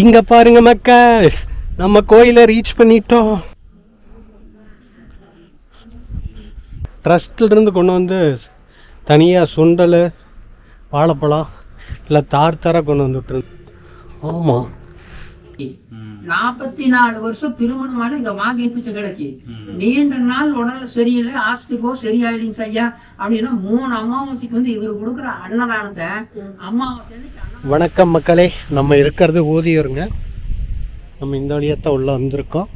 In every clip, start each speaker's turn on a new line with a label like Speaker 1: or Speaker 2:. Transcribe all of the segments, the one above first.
Speaker 1: இங்க பாருங்க மக்கள், நம்ம கோயிலை ரீச் பண்ணிட்டோம். ட்ரஸ்ட்ல இருந்து கொண்டு வந்து தனியாக சுண்டல் வாழைப்பழம் இல்லை தார் கொண்டு வந்துட்டு. ஆமாம்,
Speaker 2: 44 வருஷம் திருமணமான இங்க வாங்கி பிச்சை கிடக்கு. நீண்ட நாள் உடல்ல சரியில்லை, ஆஸ்தி போ சரியாயிடுங்க ஐயா அப்படின்னா 3 அமாவாசைக்கு வந்து இவர் கொடுக்குற அன்னதானத்தை அமாவாசை.
Speaker 1: வணக்கம் மக்களே, நம்ம இருக்கிறது ஊதியூருங்க. நம்ம இந்த வழியத்தான் உள்ள வந்திருக்கோம்.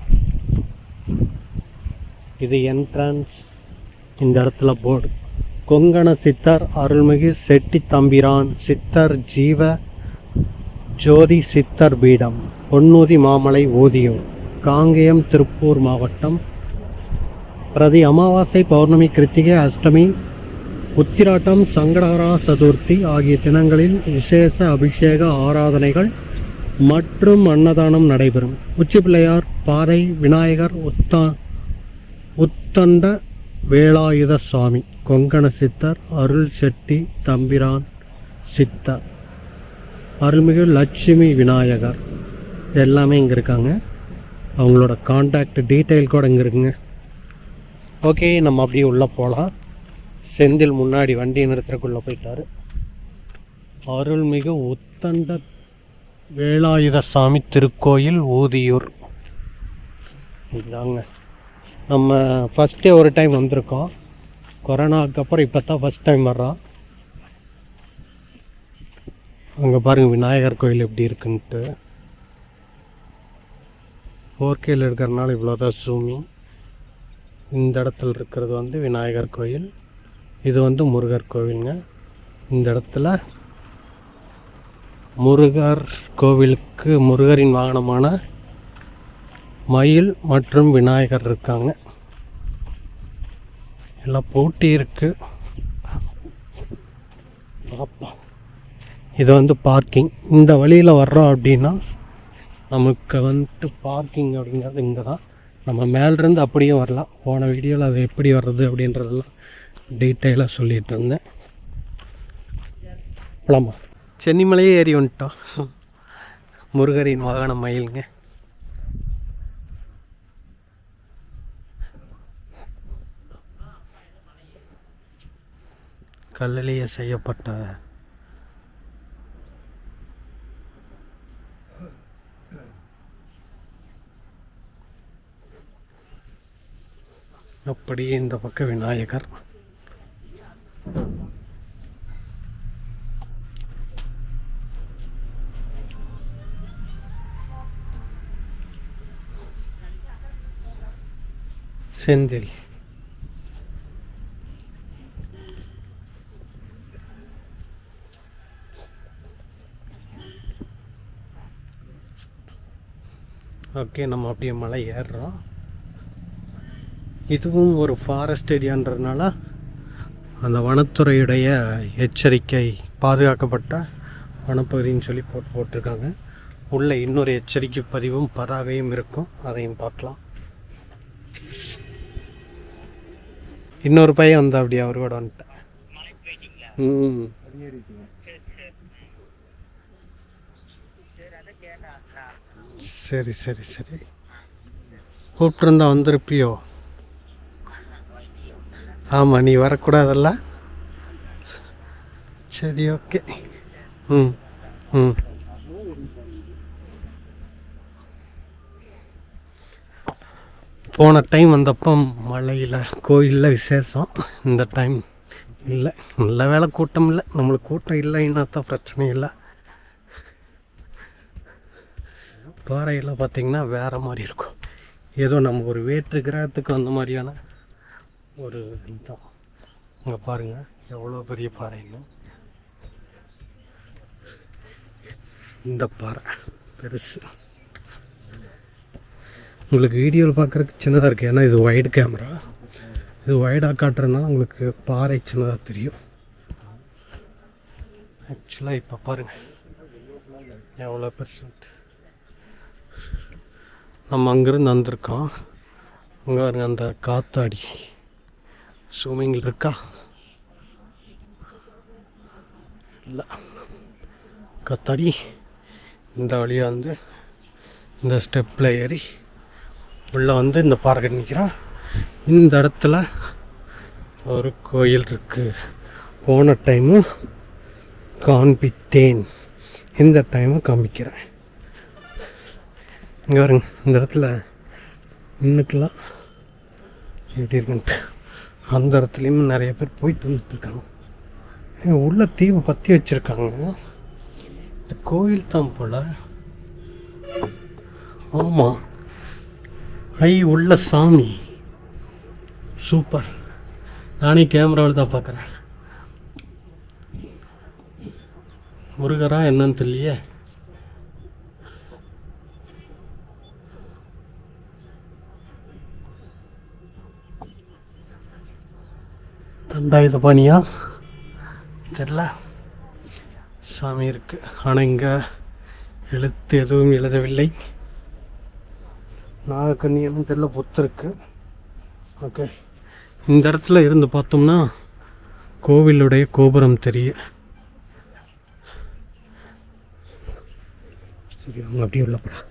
Speaker 1: இது என்ட்ரன்ஸ். இந்த இடத்துல போர்டு கொங்கண சித்தர் அருள்மிகு செட்டி தம்பிரான் சித்தர் ஜீவ ஜோதி சித்தர் பீடம், பொன்னூதி மாமலை ஊதியூர், காங்கேயம், திருப்பூர் மாவட்டம். பிரதி அமாவாசை, பௌர்ணமி, கிருத்திகை, அஷ்டமி, உத்திராட்டம், சங்கடஹர சதுர்த்தி ஆகிய தினங்களில் விசேஷ அபிஷேக ஆராதனைகள் மற்றும் அன்னதானம் நடைபெறும். உச்சி பிள்ளையார் பாறை, விநாயகர், உத்தண்ட வேலாயுத சுவாமி, கொங்கண சித்தர், அருள் செட்டி தம்பிரான் சித்தர், அருள்மிகு லட்சுமி விநாயகர் எல்லாமே இங்கே இருக்காங்க. அவங்களோட கான்டாக்ட் டீட்டெயில் கூட இங்கே இருக்குங்க. ஓகே, நம்ம அப்படியே உள்ளே போகலாம். செந்தில் முன்னாடி வண்டி நிறுத்துறதுக்குள்ளே போயிட்டாரு. அருள்மிகு உத்தண்ட வேலாயுத சாமி திருக்கோயில் ஊதியூர் இதுதாங்க. நம்ம ஃபஸ்ட்டே ஒரு டைம் வந்திருக்கோம், கொரோனாவுக்கு அப்புறம் இப்போ தான் ஃபஸ்ட் டைம் வர்றோம். அங்கே பாருங்கள் விநாயகர் கோயில் எப்படி இருக்குன்ட்டு. 4Kல இருக்கிறனால இவ்வளோதான் ஜூமிங். இந்த இடத்துல இருக்கிறது வந்து விநாயகர் கோயில், இது வந்து முருகர் கோவிலுங்க. இந்த இடத்துல முருகர் கோவிலுக்கு முருகரின் வாகனமான மயில் மற்றும் விநாயகர் இருக்காங்க. எல்லாம் போட்டி இருக்கு. இது வந்து பார்க்கிங். இந்த வழியில் வர்றோம் அப்படின்னா நமக்கு வந்துட்டு பார்க்கிங் அப்படிங்கிறது இங்கே தான். நம்ம மேலிருந்து அப்படியே வரலாம். போன வீடியோவில் அது எப்படி வர்றது அப்படின்றதெல்லாம் டீட்டெயிலாக சொல்லிட்டு இருந்தேன். போலாமா? சென்னிமலையே ஏறி வந்துட்டோம். முருகரின் வாகனம் மயிலுங்க. கல்லிலேயே செய்யப்பட்ட அப்படியே இந்த பக்கம் விநாயகர். செந்தில் ஓகே, நம்ம அப்படியே மலை ஏறுறோம். இதுவும் ஒரு ஃபாரஸ்ட் ஏரியான்றதுனால அந்த வனத்துறையுடைய எச்சரிக்கை, பாதுகாக்கப்பட்ட வனப்பகுதின்னு சொல்லி போட்டிருக்காங்க. உள்ள இன்னொரு எச்சரிக்கை பதிவும் பதாகையும் இருக்கும், அதையும் பார்க்கலாம். இன்னொரு பையன் வந்தா அப்படியே அவர் கூட வந்துட்டேன். சரி சரி சரி, கூப்பிட்டுருந்தா வந்திருப்பியோ? ஆமாம், நீ வரக்கூடாதல்ல. சரி, ஓகே. ம் ம் போன டைம் வந்தப்போ மலையில் கோயிலில் விசேஷம். இந்த டைம் இல்லை, நல்ல வேலை கூட்டம் இல்லை. நம்மளுக்கு கூட்டம் இல்லைன்னா தான் பிரச்சனை இல்லை. பாறையெல்லாம் பார்த்திங்கன்னா வேறு மாதிரி இருக்கும். ஏதோ நம்ம ஒரு வேற்று கிரகத்துக்கு வந்த மாதிரியான ஒரு இதுதான். இங்கே பாருங்கள் எவ்வளோ பெரிய பாறைன்னு. இந்த பாறை பெருசு. உங்களுக்கு வீடியோவில் பார்க்குறதுக்கு சின்னதாக இருக்குது, ஏன்னா இது வைடு கேமரா. இது வைடாக காட்டுறதுனால உங்களுக்கு பாறை சின்னதாக தெரியும். ஆக்சுவலாக இப்போ பாருங்கள் எவ்வளோ பெர்சன்ட். நம்ம அங்கேருந்து வந்திருக்கோம். அங்கே பாருங்க அந்த காத்தாடி ஸ்விம்மிங்கில் இருக்கா? இல்லை, காத்தாடி இந்த வழியாக வந்து இந்த ஸ்டெப்பில் ஏறி உள்ளே வந்து இந்த பார்க்க நிற்கிறான். இந்த இடத்துல ஒரு கோயில் இருக்குது. போன டைமு காண்பித்தேன், இந்த டைமும் காமிக்கிறேன். இங்கே வருங்க, இந்த இடத்துல இன்னுக்கெல்லாம் எப்படி இருக்குன்ட்டு அந்த இடத்துலையும் நிறைய பேர் போயிட்டு வந்துட்டுருக்காங்க. உள்ள தீவை பற்றி வச்சுருக்காங்க. இது கோயில் தான் போல். ஆமாம், உள்ள சாமி சூப்பர். நானே கேமராவில் தான் பார்க்குறேன். முருகரா என்னன்னு தெரியலையே. தண்டாயுத பாணியா தெரியல, சாமி இருக்கு. ஆனால் இங்கே எழுத்து எதுவும் எழுதவில்லை. நாகக்கண்ணியன்னு தெரியல, புத்து இருக்கு. ஓகே, இந்த இடத்துல இருந்து பார்த்தோம்னா கோவிலுடைய கோபுரம் தெரியும். சரி, அவங்க அப்படியே உள்ள போடா.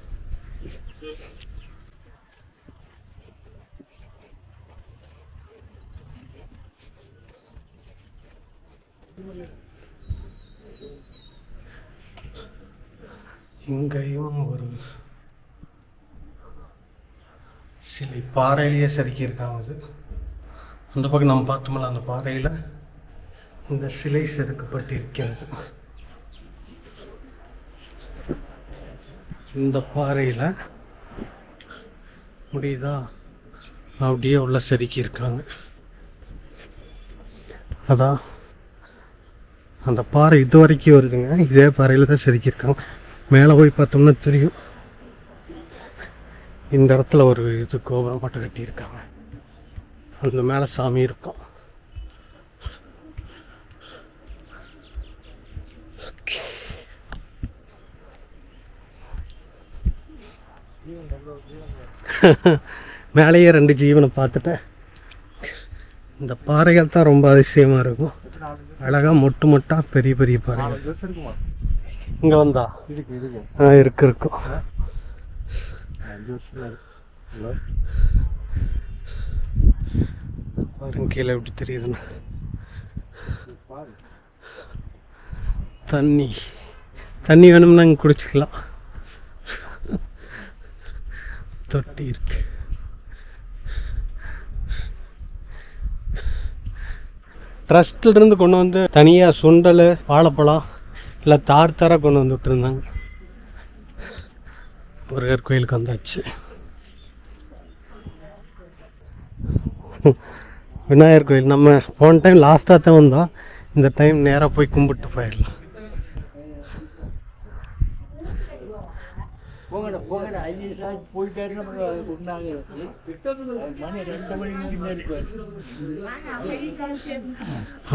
Speaker 1: இங்கேயும் ஒரு சிலை பாறையிலேயே செதுக்கியிருக்காங்க. அது அந்த பக்கம் நம்ம பார்த்தோம்ல, அந்த பாறையில் இந்த சிலை செதுக்கப்பட்டிருக்கிறது. இந்த பாறையில் முடியுதா, அப்படியே உள்ள செதுக்கியிருக்காங்க. அதான் அந்த பாறை இது வரைக்கும் வருதுங்க. இதே பாறையில் தான் செதுக்கியிருக்காங்க. மேலே போய் பார்த்தோம்னா தெரியும். இந்த இடத்துல ஒரு இது கோபுரம் மட்டும் கட்டியிருக்காங்க. அந்த மேலே சாமி இருக்கும். மேலேயே 2 ஜீவனை பார்த்துட்டேன். இந்த பாறைகள் தான் ரொம்ப அதிசயமாக இருக்கும். அழகாக மொட்டு மொட்டா பெரிய பெரிய பாறைகள். இங்கே வந்தா இருக்கும். பாருங்க கீழே எப்படி தெரியுதுன்னு. தண்ணி வேணும்னா இங்கே குடிச்சிக்கலாம். தொட்டி இருக்கு. ட்ரஸ்ட்லேருந்து கொண்டு வந்து தனியாக சுண்டல், வாழைப்பழம் இல்லை தார் கொண்டு வந்து விட்டுருந்தாங்க. முருகர் கோயிலுக்கு வந்தாச்சு. விநாயகர் கோயில் நம்ம போன டைம் லாஸ்ட்டாக தான் வந்தோம். இந்த டைம் நேராக போய் கும்பிட்டு போயிடலாம்.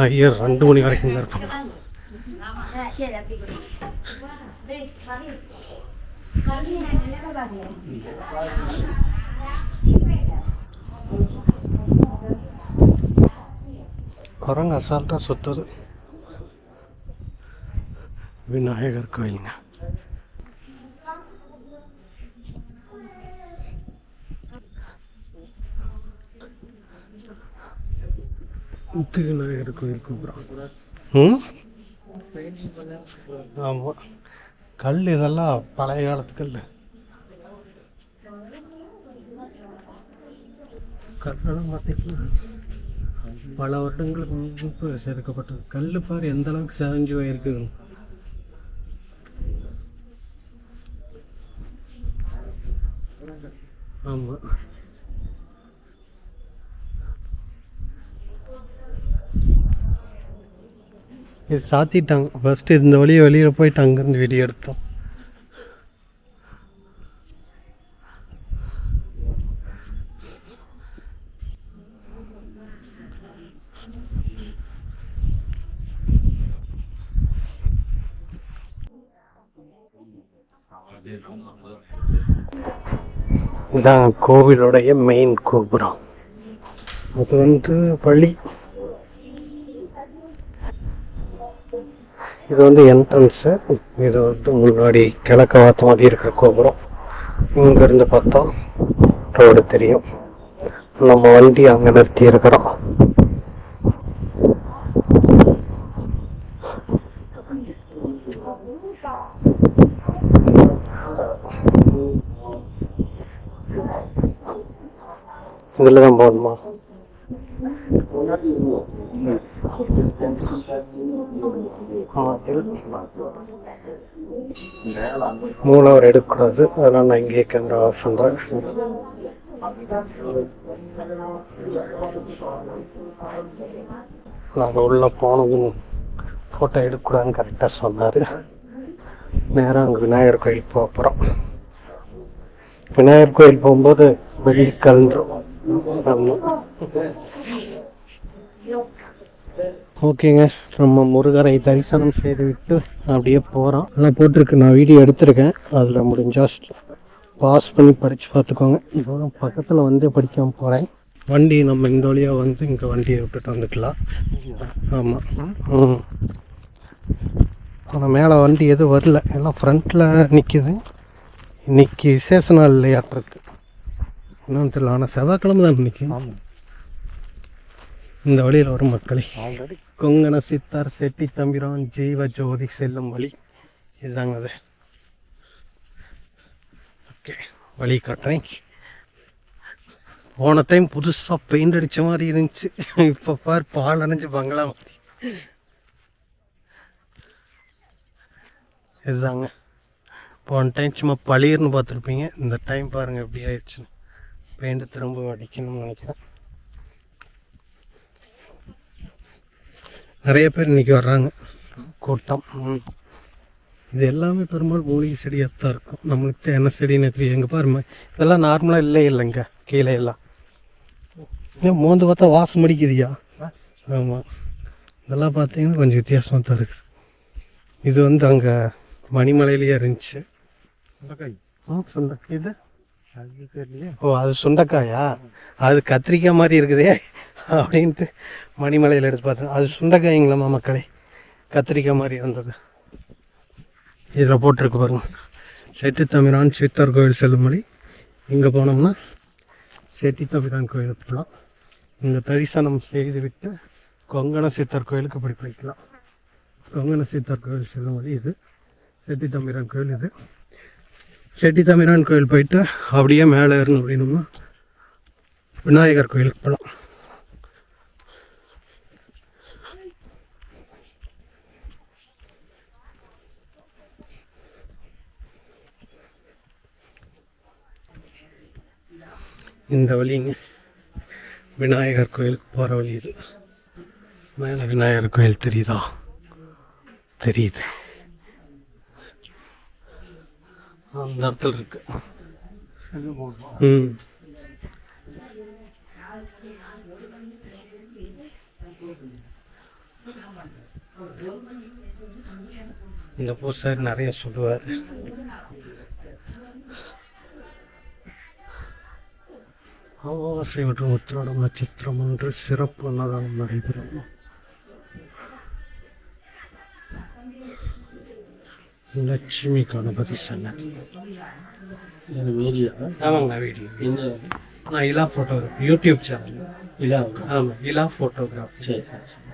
Speaker 1: ஐயர் 2 மணி வரைக்கும் தான் இருக்கும். குரங்கு அசால்ட்டா சுத்துது. விநாயகர் கோயிலுங்க. விநாயகர் கோயில் கூப்பிட்றோம். ஆமாம், கல் இதெல்லாம் பழைய காலத்து கல். கல்லெல்லாம் பார்த்தீங்கன்னா பல வருடங்களுக்கு முன்பு செதுக்கப்பட்டது. கல் பாரு எந்த அளவுக்கு செதஞ்சு போயிருக்குது. ஆமாம், இது சாத்திட்டாங்க. ஃபர்ஸ்ட் இந்த வழியை வெளியில் போயிட்டு அங்கேருந்து வீடியோ எடுத்தோம். இதான் கோவிலுடைய மெயின் கோபுரம். அது வந்து பள்ளி. இது வந்து என்ட்ரன்ஸு. இது வந்து முன்னாடி கிழக்க பார்த்த மாதிரி இருக்கிற கோபுரம். இங்கேருந்து பார்த்தா ரோடு தெரியும். நம்ம வண்டி அங்கே நிறுத்தி இருக்கிறோம். இதில் தான் போகணுமா? மூணாவது எடுக்கக்கூடாது, அதனால் நான் இங்கேயே கேமரா ஆஃப் பண்ணுறேன். நாங்கள் உள்ளே போனதும் ஃபோட்டோ எடுக்கக்கூடாதுன்னு கரெக்டாக சொன்னார். நேராக அங்கே விநாயகர் கோயில் போக போகிறோம். விநாயகர் கோயில் போகும்போது வெள்ளி கலந்துரும். ஆமாம். ஓகேங்க, நம்ம முருகரை தரிசனம் செய்துவிட்டு அப்படியே போகிறோம். எல்லாம் போட்டிருக்கு, நான் வீடியோ எடுத்திருக்கேன். அதில் முடிஞ்சா பாஸ் பண்ணி படித்து பார்த்துக்கோங்க. இப்போ பக்கத்தில் வந்து படிக்காமல் போகிறேன். வண்டி நம்ம இந்த வழியாக வந்து இங்கே வண்டியை விட்டுட்டு வந்துக்கலாம். ஆமாம். ஆனால் மேலே வண்டி எதுவும் வரல, எல்லாம் ஃப்ரண்ட்டில் நிற்கிது. இன்னைக்கு விசேஷ நாள் இல்லையாட்டிருக்கு, இன்னும் தெரியல. ஆனால் செவ்வாய்க்கிழமை தான் இன்னைக்கு. இந்த வழியில் வரும் மக்களை கொங்கண சித்தார் செட்டி தம்பிரான் ஜீவ ஜோதி செல்லும் வழி இதுதாங்க அது. ஓகே, வழி காட்டுறேன். போன டைம் புதுசாக பெயிண்ட் அடித்த மாதிரி இருந்துச்சு. இப்போ பார் பால் அணைஞ்சு பங்களா மாதிரி. இதுதாங்க போன டைம் சும்மா பளிர்னு பார்த்துருப்பீங்க. இந்த டைம் பாருங்கள் எப்படி ஆயிடுச்சுன்னு. பெயிண்ட் திரும்ப அடிக்கணும்னு நினைக்கிறேன். நிறைய பேர் இன்றைக்கி வர்றாங்க, கூட்டம். இது எல்லாமே பெரும்பாலும் மூலிகை செடியாக தான் இருக்கும். நம்மளுக்கு என்ன செடின்னு தெரியும். எங்கே பாருங்க, இதெல்லாம் நார்மலாக இல்லைங்க கீழே எல்லாம். ஏன் மோந்து பார்த்தா வாசம் அடிக்குதுயா? ஆமாம், இதெல்லாம் பார்த்தீங்கன்னா கொஞ்சம் வித்தியாசமாக தான் இருக்குது. இது வந்து அங்கே மணிமலையிலேயே இருந்துச்சு. சுண்டக்காய் இது. ஓ, அது சுண்டைக்காயா? அது கத்திரிக்காய் மாதிரி இருக்குதே அப்படின்ட்டு மணிமலையில் எடுத்து பார்த்தேன். அது சுண்டைக்காய்ங்களாம்மா மக்களே, கத்திரிக்காய் மாதிரி இருந்தது. இதில் போட்டிருக்கு பாருங்க, செட்டி தம்பிரான் சித்தர் கோயில் செல்லும் வழி. இங்கே போனோம்னா செட்டி தம்பிரான் கோயிலுக்கு போகலாம். இங்கே தரிசனம் செய்துவிட்டு கொங்கண சித்தர் கோயிலுக்கு இப்படி போய்க்கலாம். கொங்கண சித்தர் கோயில் செல்லும் வழி இது. செட்டி தம்பிரான் கோயில் இது. செட்டி தம்பிரான் கோயில் போயிட்டு அப்படியே மேலே ஏறணும் அப்படின்னோம்னா விநாயகர் கோயிலுக்கு போகலாம். இந்த வழிங்க விநாயகர் கோயிலுக்கு போகிற வழி இது. மேலே விநாயகர் கோயில் தெரியுதா? தெரியுது, அந்த இடத்துல இருக்கு. இந்த பூசாரி நிறைய சொல்லுவார். அமாவாசை மற்றும் உத்திராடம் நட்சத்திரம் ஒன்று சிறப்பு அன்னதானம் நடைபெறும். லட்சுமி கணபதி சன்னதி. ஆமாங்க, வீடியோ நான் இலா ஃபோட்டோகிராஃபி யூடியூப் சேனல். ஆமாம், இலா ஃபோட்டோகிராஃபி. சரி சரி.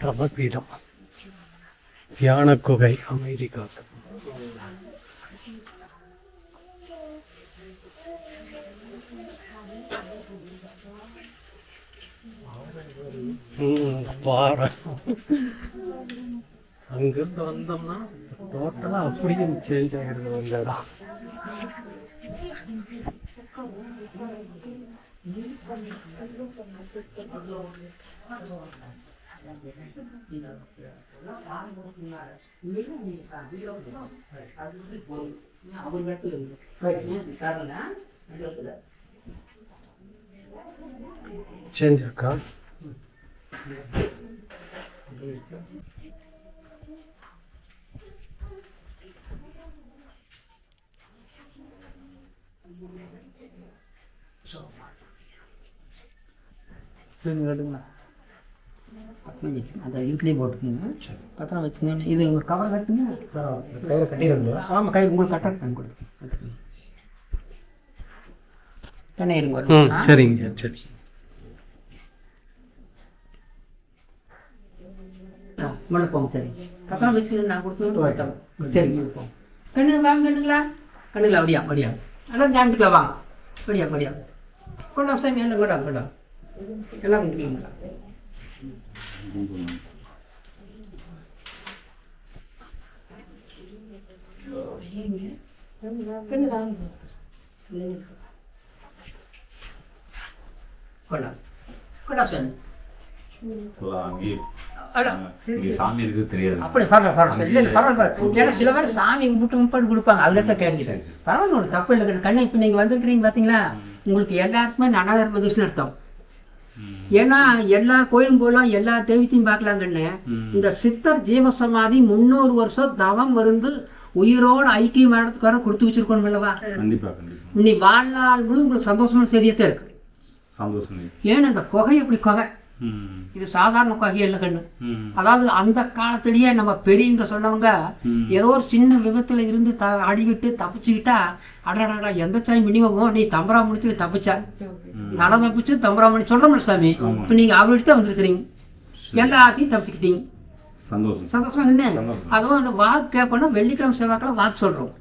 Speaker 1: தவபீடம், தியான குகை, அமைதி காக்கும். பாறை. அங்கிருந்து வந்தோம்னா டோட்டலா அப்படியே சேஞ்ச் ஆகிடுது அந்த இடம். சேஞ்ச் இருக்கா?
Speaker 2: கேட்டுங்களா பத்திரம் வச்சுங்க, அதை வீட்லேயே போட்டுக்கோங்க. பத்திரம் வச்சுங்க. இது ஒரு கவர் கட்டுங்க.
Speaker 1: கயிறு கட்டிடுங்களா?
Speaker 2: ஆமாம், கயிறு உங்களுக்கு கட்ட கொடுத்து என்ன இருங்க.
Speaker 1: சரிங்க, சரி.
Speaker 2: மண்டபம் சரி, பத்திரம் வச்சுக்கிட்டு நான் கொடுத்து சரிங்க. இருப்போம் கண்ணு வாங்க, கண்ணுங்களா கண்ணுங்களா, அப்படியா அப்படியா, அதான் ஜாமிட்டுங்களா வாங்க, அப்படியா அப்படியா, கொண்டாம் சாமி, எல்லாம் கொண்டாம் கொண்டாம், எல்லாம் கும்பிட்டுங்களா. கொண்டா கொண்டா சாமி.
Speaker 3: சாமி இருக்கு தெரியாது.
Speaker 2: அப்படி பரவாயில்ல, இல்லை பரவாயில்ல. ஏன்னா சில பேர் சாமி முப்பாடு கொடுப்பாங்க, அதில் தான் கேட்குறேன். பரவாயில்ல, ஒரு தப்பு இல்லை கண்ணு. இப்போ நீங்கள் வந்துருக்கிறீங்க பார்த்தீங்களா, உங்களுக்கு எல்லாருக்குமே அனாதர்ம தூசம் அர்த்தம். ஏன்னா எல்லா கோயிலும் போகலாம், எல்லா தெய்வத்தையும் பார்க்கலாம் கண்ணு. இந்த சித்தர் ஜீவசமாதி 300 வருஷம் தவம் இருந்து உயிரோடு ஐக்கியம் இடத்துக்கு வர கொடுத்து வச்சிருக்கணும் அல்லவா?
Speaker 3: கண்டிப்பா கண்டிப்பா.
Speaker 2: நீ வாழ்நாள் முழு உங்களுக்கு சந்தோஷமான சரியத்தான் இருக்கு.
Speaker 3: சந்தோஷம்.
Speaker 2: ஏன்னா இந்த குகை எப்படி குகை, இது சாதாரண குகை இல்லை கண்ணு. அதாவது அந்த காலத்திலேயே நம்ம பெரியவங்க சொன்னவங்க ஏதோ ஒரு சின்ன விபத்துல இருந்து அடிவிட்டு தப்பிச்சுக்கிட்டா, அடடா எந்த சாமி மினிமம் நீ தம்பராமணிச்சு தப்பிச்சா, தலை தப்பிச்சு தம்பராமணி சொல்றோம்ல சாமி. இப்ப நீங்க அவர்கிட்ட வந்திருக்கிறீங்க, எல்லாத்தையும் தப்பிச்சுக்கிட்டீங்க. சந்தோஷமா என்ன? அதுவும் அந்த வாக்கு கேட்கணும். வெள்ளிக்கிழமை செவ்வாய்க்கிழமை வாக்கு சொல்றோம்.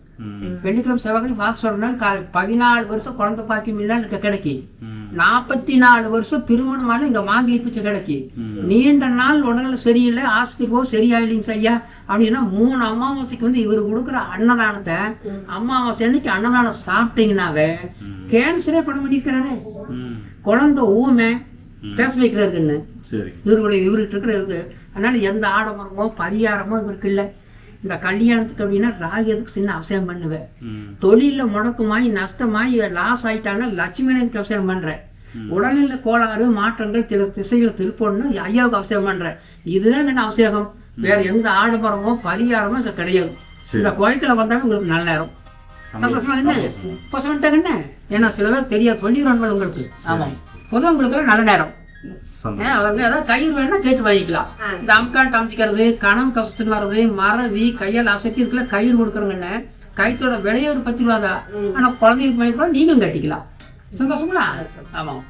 Speaker 2: வெள்ளிக்கிழமை செவ்வாய்க்கிழமை வாக்கு சொல்றதுனால 14 வருஷம் குழந்தை பாக்கியம் இல்லைன்னு கிடைக்கி, 44 வருஷம் திருமணமான இங்க மாங்கலி பிச்சை கிடைக்கி, நீண்ட நாள் உடல்நிலை சரியில்லை, ஆஸ்பத்திரி போ சரியாயிடுங்க ஐயா அப்படின்னா 3 அமாவாசைக்கு வந்து இவர் கொடுக்குற அன்னதானத்தை அமாவாசை அன்னைக்கு அன்னதானம் சாப்பிட்டீங்கன்னாவே கேன்சரே படம் பண்ணிருக்கிறாரு. குழந்தை ஊமை பேச வைக்கிறாருன்னு இவர்கிட்ட இருக்கிறது. அதனால எந்த ஆடம்பரமோ பரிகாரமோ இவருக்கு இல்லை. இந்த கல்யாணத்துக்கு அப்படின்னா ராகியத்துக்கு சின்ன அவசியம் பண்ணுவேன். தொழிலில் முடக்கமாயி நஷ்டமாயி லாஸ் ஆயிட்டாங்கன்னா லட்சுமிக்கு அவசியம் பண்றேன். உடல்நிலை கோளாறு மாற்றங்கள் சில திசைகளை திருப்பணும் ஐயாவுக்கு அவசியம் பண்றேன். இதுதான் என்ன அவசியம், வேற எந்த ஆடம்பரமோ பரிகாரமோ இங்க கிடையாது. இந்த கோயிலுக்குள்ள வந்தாலும் உங்களுக்கு நல்ல நேரம். சந்தோஷமா என்ன இப்போ சொல்லிட்டாங்க என்ன? ஏன்னா சில பேர் தெரியாது, சொல்லிடுவாங்க உங்களுக்கு. ஆமாம், பொதுவாக உங்களுக்கு நல்ல நேரம். அவங்க ஏதாவது கயிறு வேணா கேட்டு வாங்கிக்கலாம். இந்த அம்கான்ட்டு அமைச்சிக்கிறது, கனவு கஷ்டத்துக்கு வர்றது, மறதி, கையால் அசைக்கு இருக்குல்ல கயிறு கொடுக்குறோங்கன்னு, கயிற்றோட விலையை ஒரு 10 ரூபா தான். ஆனா குழந்தைக்கு வாங்கிட்டு நீங்களும் கட்டிக்கலாம். சந்தோஷங்களா? ஆமாம்.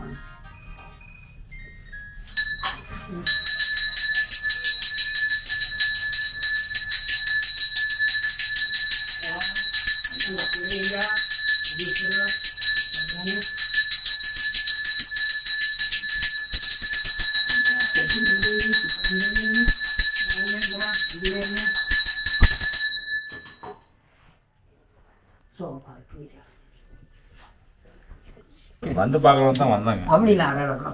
Speaker 3: வந்து பார்க்கலாம் தான் வந்தாங்க.
Speaker 2: அப்படி இல்லை,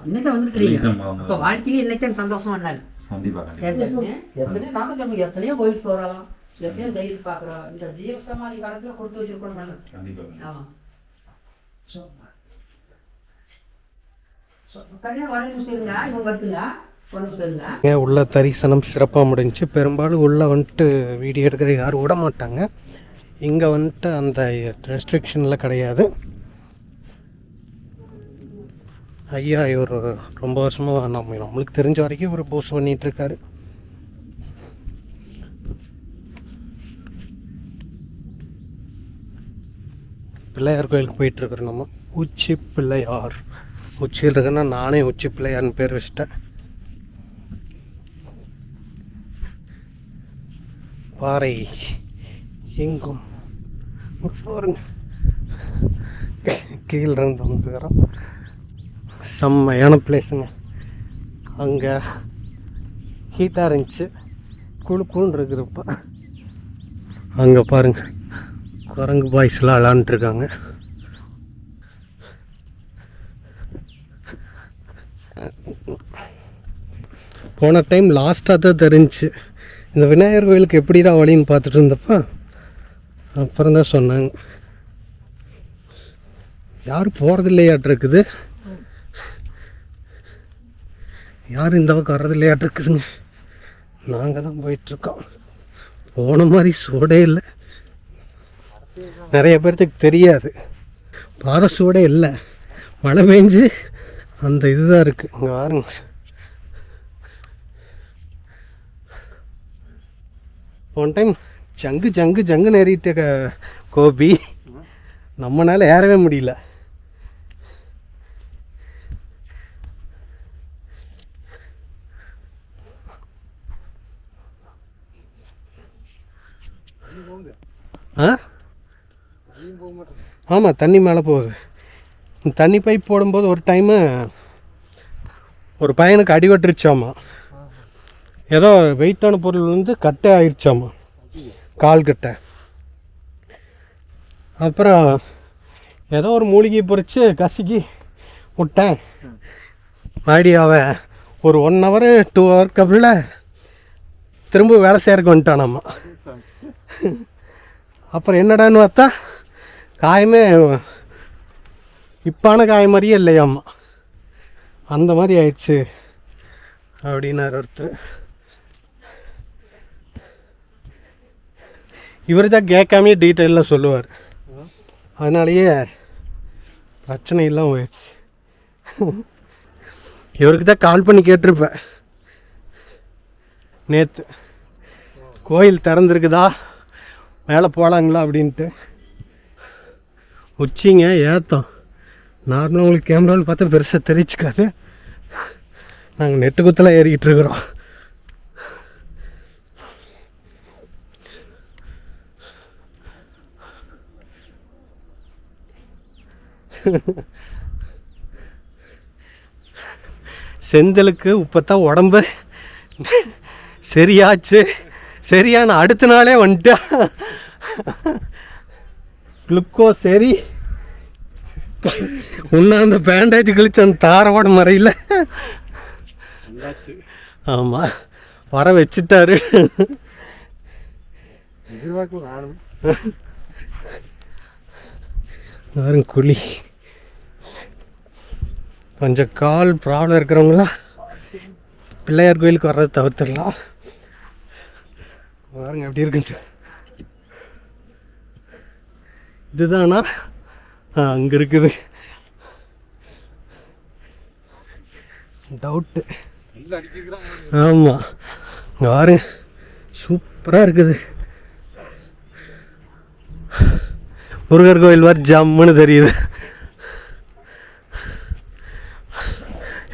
Speaker 2: இன்னைக்கு வந்துருக்கீங்க. இப்போ வாழ்க்கையில இன்னைக்கு சந்தோஷமா இருந்தாங்க. எத்தனையோ போயிட்டு போறோம், எத்தனையோ தைரியம் பார்க்குறோம். இந்த ஜீவசமாதி காலத்துல கொடுத்து வச்சிருக்கணும். ஆமா,
Speaker 1: உள்ள தரிசனம் சிறப்பாக முடிஞ்சு. பெரும்பாலும் உள்ளே வந்துட்டு வீடியோ எடுக்கிற யாரும் விட மாட்டாங்க. இங்கே வந்துட்டு அந்த ரெஸ்ட்ரிக்ஷனில் கிடையாது. ஐயா இவர் ரொம்ப வருஷமாக நம்மளுக்கு தெரிஞ்ச வரைக்கும் இவர் போஸ்ட் பண்ணிகிட்ருக்காரு. பிள்ளையார் கோயிலுக்கு போயிட்டுருக்குறோம். நம்ம உச்சி பிள்ளையார், உச்சியில் இருக்குன்னா நானே உச்சி பிள்ளையார்னு பேர் வச்சிட்டேன். பாறை எங்கும் பாருங்க, கீழிருந்து வந்துக்கிறோம். செம்மையான பிளேஸுங்க. அங்கே ஹீட்டாக இருந்துச்சு, குழுக்குன்னு இருக்கிறப்ப. அங்கே பாருங்க குரங்கு பாய்ஸ்லாம் விளாண்டுருக்காங்க. போன டைம் லாஸ்ட்டாக தான் தெரிஞ்சிச்சு இந்த விநாயகர் கோயிலுக்கு எப்படி தான் வழின்னு பார்த்துட்டு இருந்தப்போ அப்புறம் தான் சொன்னாங்க. யாரும் போகிறதில்லையாட்டிருக்குது, யாரும் இந்த பக்கம் வர்றது இல்லையாட்டிருக்குதுங்க. நாங்கள் தான் போயிட்டுருக்கோம். போன மாதிரி சூடே இல்லை. நிறைய பேர்த்துக்கு தெரியாது, பாறை சூடே இல்லை. மழை பெஞ்சு அந்த இதுதான் இருக்குது. இங்கே பாருங்க, போன டைம் ஜங்கு ஜங்கு ஜங்கு ஏறிட்ட கோபி, நம்மளால ஏறவே முடியல. ஆமாம், தண்ணி மேலே போகுது. தண்ணி பைப் போடும்போது ஒரு டைமு ஒரு பையனுக்கு அடிபட்டுருச்சாமா. ஏதோ வெயிட்டான பொருள் வந்து கட்டை ஆயிடுச்சாமா, கால் கட்டை. அப்புறம் ஏதோ ஒரு மூலிகை பொறிச்சு கசிக்கி விட்டேன். மறுபடியும் ஒரு 1 hour 2 hour கப்பில் திரும்ப வேலை செய்யறதுக்கு வந்துட்டானாம்மா. அப்புறம் என்னடான்னு பார்த்தா காயமே இப்பான காயம் மாதிரியே இல்லையாம்மா, அந்த மாதிரி ஆயிடுச்சு அப்படின்னாரு ஒருத்தர். இவர் தான் கேட்காமே டீட்டெயிலாக சொல்லுவார், அதனாலேயே பிரச்சனை இல்லாமல் போயிடுச்சு. இவருக்கு தான் கால் பண்ணி கேட்டிருப்பேன் நேற்று, கோயில் திறந்துருக்குதா, மேலே போகலாங்களா அப்படின்ட்டு. உச்சிங்க ஏற்றோம். நார்மலாக உங்களுக்கு கேமராவில் பார்த்தா பெருசாக தெரிவிச்சுக்காது. நாங்கள் நெட்டு குத்தலாம் ஏறிக்கிட்டு இருக்கிறோம். செந்திலுக்கு இப்போத்தான் உடம்பு சரியாச்சு. சரியான அடுத்த நாளே வந்துட்டா குளுக்கோஸ் சரி. இன்னும் அந்த பேண்டேஜ் கழிச்சு அந்த தாரோட மறையில் ஆமாம் வர வச்சுட்டாரு. யாரும் குழி கொஞ்சம் கால் ப்ராப்ளம் இருக்கிறவங்களாம் பிள்ளையார் கோயிலுக்கு வர்றதை தவிர்த்துடலாம். பாருங்க எப்படி இருக்குன்ட்டு. இதுதானா? அங்கே இருக்குது. டவுட்டு. ஆமாம், இங்கே பாருங்க சூப்பராக இருக்குது. முருகர் கோயில் வர ஜம்முன்னு தெரியுது.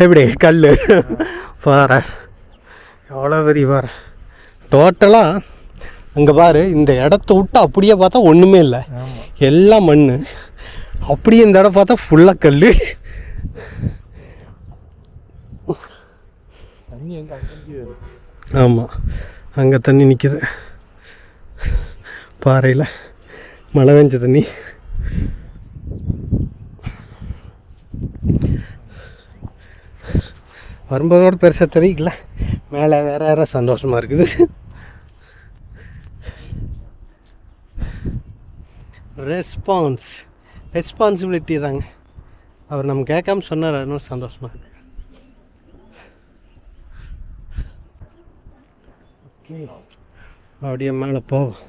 Speaker 1: எப்படி கல் பாரு, எவ்வளோ பெரிய பாரு. டோட்டலாக அங்கே பாரு, இந்த இடத்த விட்டு அப்படியே பார்த்தா ஒன்றுமே இல்லை, எல்லாம் மண். அப்படியே இந்த இடம் பார்த்தா ஃபுல்லாக கல். ஆமாம், அங்கே தண்ணி நிற்கிது பாறையில், மழை பெஞ்ச தண்ணி. வரும்போதோட பெருசாக தெரியல, மேலே வேற வேற சந்தோஷமாக இருக்குது. ரெஸ்பான்சிபிலிட்டி தாங்க. அவர் நம்ம கேட்காம சொன்னார், அதனால சந்தோஷமாக இருக்கு. ஓகே, அப்படியே மேலே போவோம்.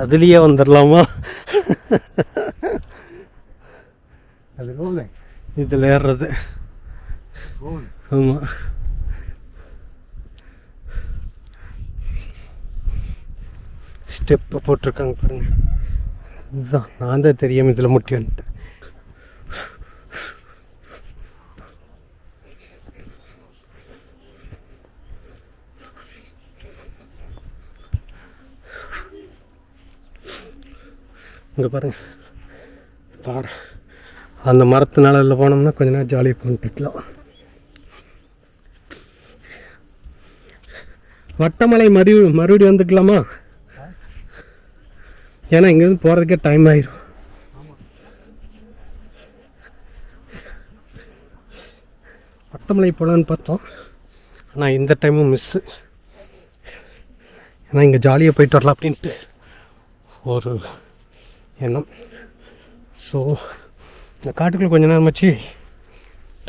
Speaker 1: அதுலேயே வந்துடலாமா? இதில் ஏறுறது. ஆமாம், ஸ்டெப்பு போட்டிருக்காங்க பாருங்க. இதுதான் நான் தான் தெரியாமல் இதில் முட்டி வந்துட்டேன். இங்கே பாருங்க பாரு, அந்த மரத்து நிழலில் போனோம்னா கொஞ்ச நேரம் ஜாலியாக பண்ணிக்கலாம். வட்டமலை மறுபடியும் வந்துக்கலாமா? ஏன்னா இங்கேருந்து போகிறதுக்கே டைம் ஆயிடும். வட்டமலை போகலான்னு பார்த்தோம், ஆனால் இந்த டைமும் மிஸ்ஸு. ஏன்னா இங்கே ஜாலியாக போயிட்டு வரலாம் அப்படின்ட்டு ஒரு எண்ணம். ஸோ இந்த காட்டுக்குள்ளே கொஞ்ச நேரம் வச்சு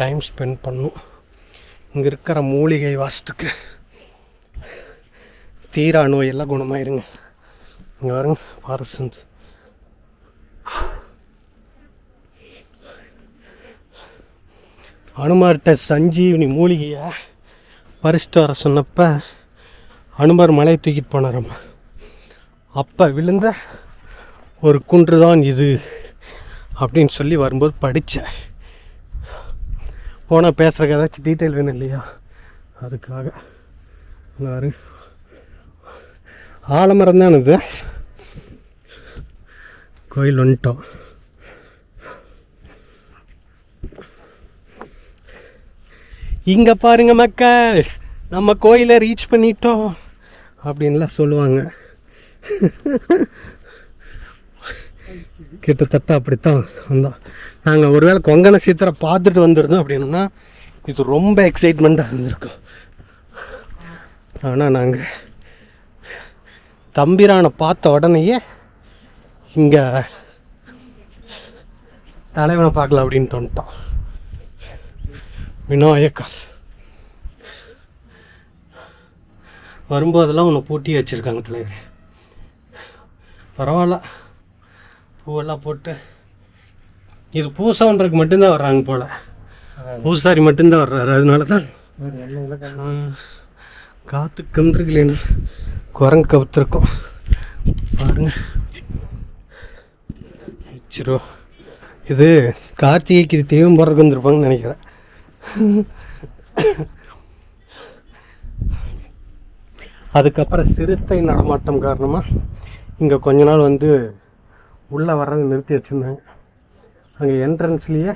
Speaker 1: டைம் ஸ்பெண்ட் பண்ணும். இங்கே இருக்கிற மூலிகை வாசத்துக்கு தீரா நோயெல்லாம் குணமாயிருங்க. இங்கே வருங்க ஃபாரஸ்ட். அனுமார்கிட்ட சஞ்சீவினி மூலிகையை பறிச்சுட்டு வர சொன்னப்போ அனுமார் மலையை தூக்கிட்டு போனாரம்மா. அப்போ விழுந்த ஒரு குன்று தான் இது அப்படின்னு சொல்லி வரும்போது படித்தேன். போனால் பேசுகிறக்கு ஏதாச்சும் டீட்டெயில் வேணும் இல்லையா, அதுக்காக. ஆலமரம் தான் இது. கோயில் வந்துட்டோம். இங்கே பாருங்க மக்கள், நம்ம கோயிலை ரீச் பண்ணிட்டோம் அப்படின்லாம் சொல்லுவாங்க. கிட்டத்தட்ட அப்படித்தான் வந்தோம். நாங்கள் ஒருவேளை கொங்கண சித்தரை பார்த்துட்டு வந்துருந்தோம் அப்படின்னா இது ரொம்ப எக்ஸைட்மெண்ட்டாக இருந்திருக்கும். ஆனால் நாங்கள் தம்பிரானை பார்த்த உடனேயே இங்கே தலைவனை பார்க்கலாம் அப்படின்ட்டு வந்துட்டோம். விநாயகர் வரும்போதெல்லாம் ஒன்று பூட்டி வச்சுருக்காங்க தலைவர். பரவாயில்ல, பூவெல்லாம் போட்டு. இது பூசான்றதுக்கு மட்டும்தான் வர்றாங்க போல், பூசாரி மட்டும்தான் வர்றாரு. அதனால தான் காற்று கவுந்துருக்கலேன்னு குரங்கு கவுத்துருக்கோம் பாருங்க. வச்சிரோ, இது கார்த்திகைக்கு இது தெய்வம் போடுறதுக்கு வந்துருப்பாங்கன்னு நினைக்கிறேன். அதுக்கப்புறம் சிறுத்தை நடமாட்டம் காரணமாக இங்கே கொஞ்ச நாள் வந்து உள்ளே வர்றது நிறுத்தி வச்சுருந்தாங்க. அங்கே என்ட்ரன்ஸ்லேயே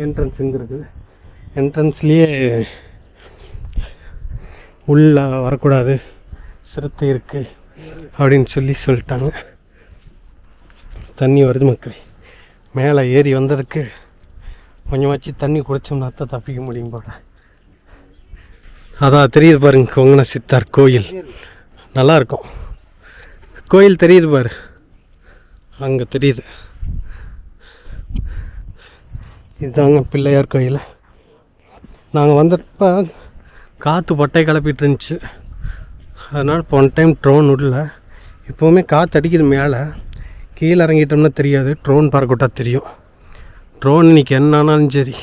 Speaker 1: என்ட்ரன்ஸ் இங்கே இருக்குது. என்ட்ரன்ஸ்லேயே உள்ளே வரக்கூடாது, சிறுத்தை இருக்குது அப்படின்னு சொல்லிட்டாங்க. தண்ணி வருது மக்கள். மேலே ஏறி வந்ததுக்கு கொஞ்சமாச்சு தண்ணி குடிச்சோம்னா தான் தப்பிக்க முடியும் போல. அதான் தெரியுது பாருங்க, கொங்கண சித்தார் கோயில் நல்லாயிருக்கும். கோயில் தெரியுது பாரு, அங்கே தெரியுது. இதுதாங்க பிள்ளையார் கோயில். நாங்கள் வந்தப்போ காற்று பட்டை கிளப்பிட்டு இருந்துச்சு. அதனால் போன டைம் ட்ரோன் விடல. இப்போவுமே காற்று அடிக்குது மேலே. கீழே இறங்கிட்டோம்னா தெரியாது, ட்ரோன் பறக்கவிட்டா தெரியும். ட்ரோன் இன்றைக்கி என்னானாலும் சரி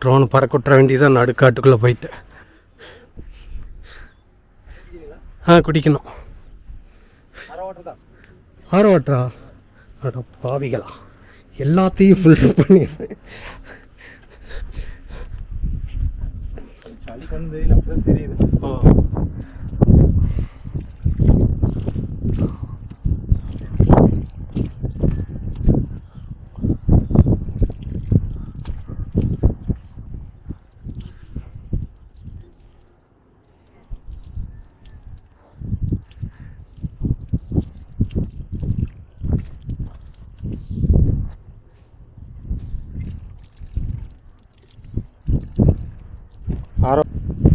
Speaker 1: ட்ரோன் பறக்கவிட்ற வேண்டியதான் நடுக்காட்டுக்குள்ளே போயிட்டு. குடிக்கணும். ஆரோ வாட்டரா? அட பாவிகளா, எல்லாத்தையும் ஃபில்டர் பண்ணி தெரியுது. ஓ,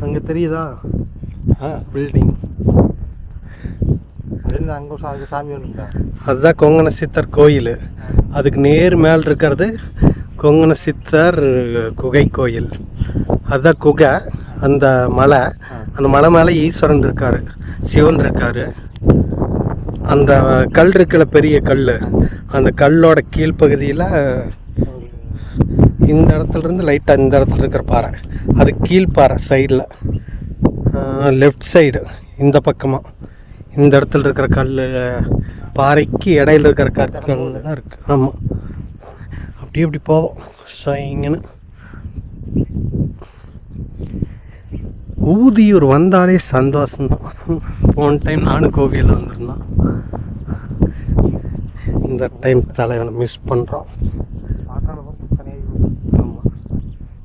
Speaker 1: அங்கே தெரியுதா பில்டிங்? அங்கே சாமி ஒன்று, அதுதான் கொங்கண சித்தர் கோயில். அதுக்கு நேர் மேல் இருக்கிறது கொங்கண சித்தர் குகை கோயில். அதுதான் குகை, அந்த மலை. அந்த மலை மேலே ஈஸ்வரன் இருக்கார், சிவன் இருக்கார். அந்த கல் இருக்கிற பெரிய கல், அந்த கல்லோட கீழ்ப்பகுதியில் இந்த இடத்துலேருந்து லைட்டாக இந்த இடத்துல இருக்கிற பாறை, அது கீழ்ப்பாறை சைடில் லெஃப்ட் சைடு இந்த பக்கமாக இந்த இடத்துல இருக்கிற கல், பாறைக்கு இடையில இருக்கிற கற்கள் தான் இருக்குது. ஆமாம், அப்படியே இப்படி போவோம் சைங்கன்னு. ஊதியூர் வந்தாலே சந்தோஷம்தான். போன டைம் நானும் கோவிலில் வந்திருந்தோம். இந்த டைம் தலைவனை மிஸ் பண்ணுறோம். ஆமாம்,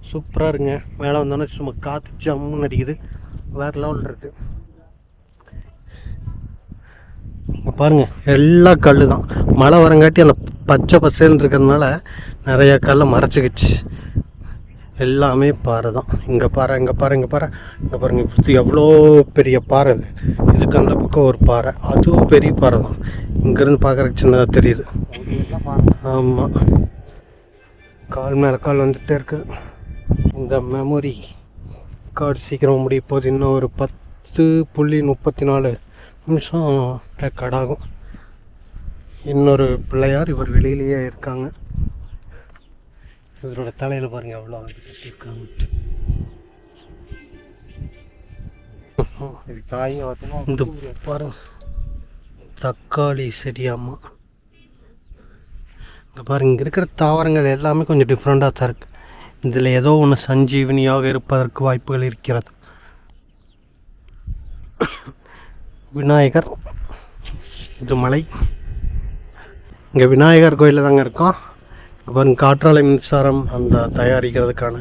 Speaker 1: சூப்பராக இருங்க. மேலே வந்தோன்னே சும்மா காற்று ஜம்முன்னு அடிக்குது, வேறு லெவலில் இருக்குது. பாருங்கள், எல்லா கல் தான். மழை வரங்காட்டி அந்த பச்சை பசேல்னு இருக்கிறதுனால நிறையா கல்லை மறைச்சிக்கிச்சு. எல்லாமே பாறை தான். இங்கே பாறை, இங்கே பாறை, இங்கே பாறை, இங்கே பாருங்க. இது எவ்வளோ பெரிய பாறை இது. இதுக்கு அந்த பக்கம் ஒரு பாறை, அதுவும் பெரிய பாறை தான். இங்கேருந்து பார்க்குறதுக்கு சின்னதாக தெரியுது. ஆமாம், கால் மேலே கால் வந்துகிட்டே இருக்குது. இந்த மெமரி கார்டு சீக்கிரம் முடிய போகுது. இன்னும் ஒரு 10.34 நிமிஷம் ரெக்கார்ட் ஆகும். இன்னொரு பிள்ளையார், இவர் வெளியிலேயே இருக்காங்க. இவரோட தலையில் பாருங்கள் எவ்வளோ வந்து கட்டியிருக்காங்க. இந்த பாருங்க, தக்காளி செடியாமா. இங்கே பாருங்க, இங்கே இருக்கிற தாவரங்கள் எல்லாமே கொஞ்சம் டிஃப்ரெண்ட்டாக தான் இருக்குது. இதில் ஏதோ ஒன்று சஞ்சீவனியாக இருப்பதற்கு வாய்ப்புகள் இருக்கிறது. விநாயகர், இது மலை. இங்கே விநாயகர் கோயிலில் தாங்க இருக்கோம். அப்புறம் காற்றாலை மின்சாரம் அந்த தயாரிக்கிறதுக்கான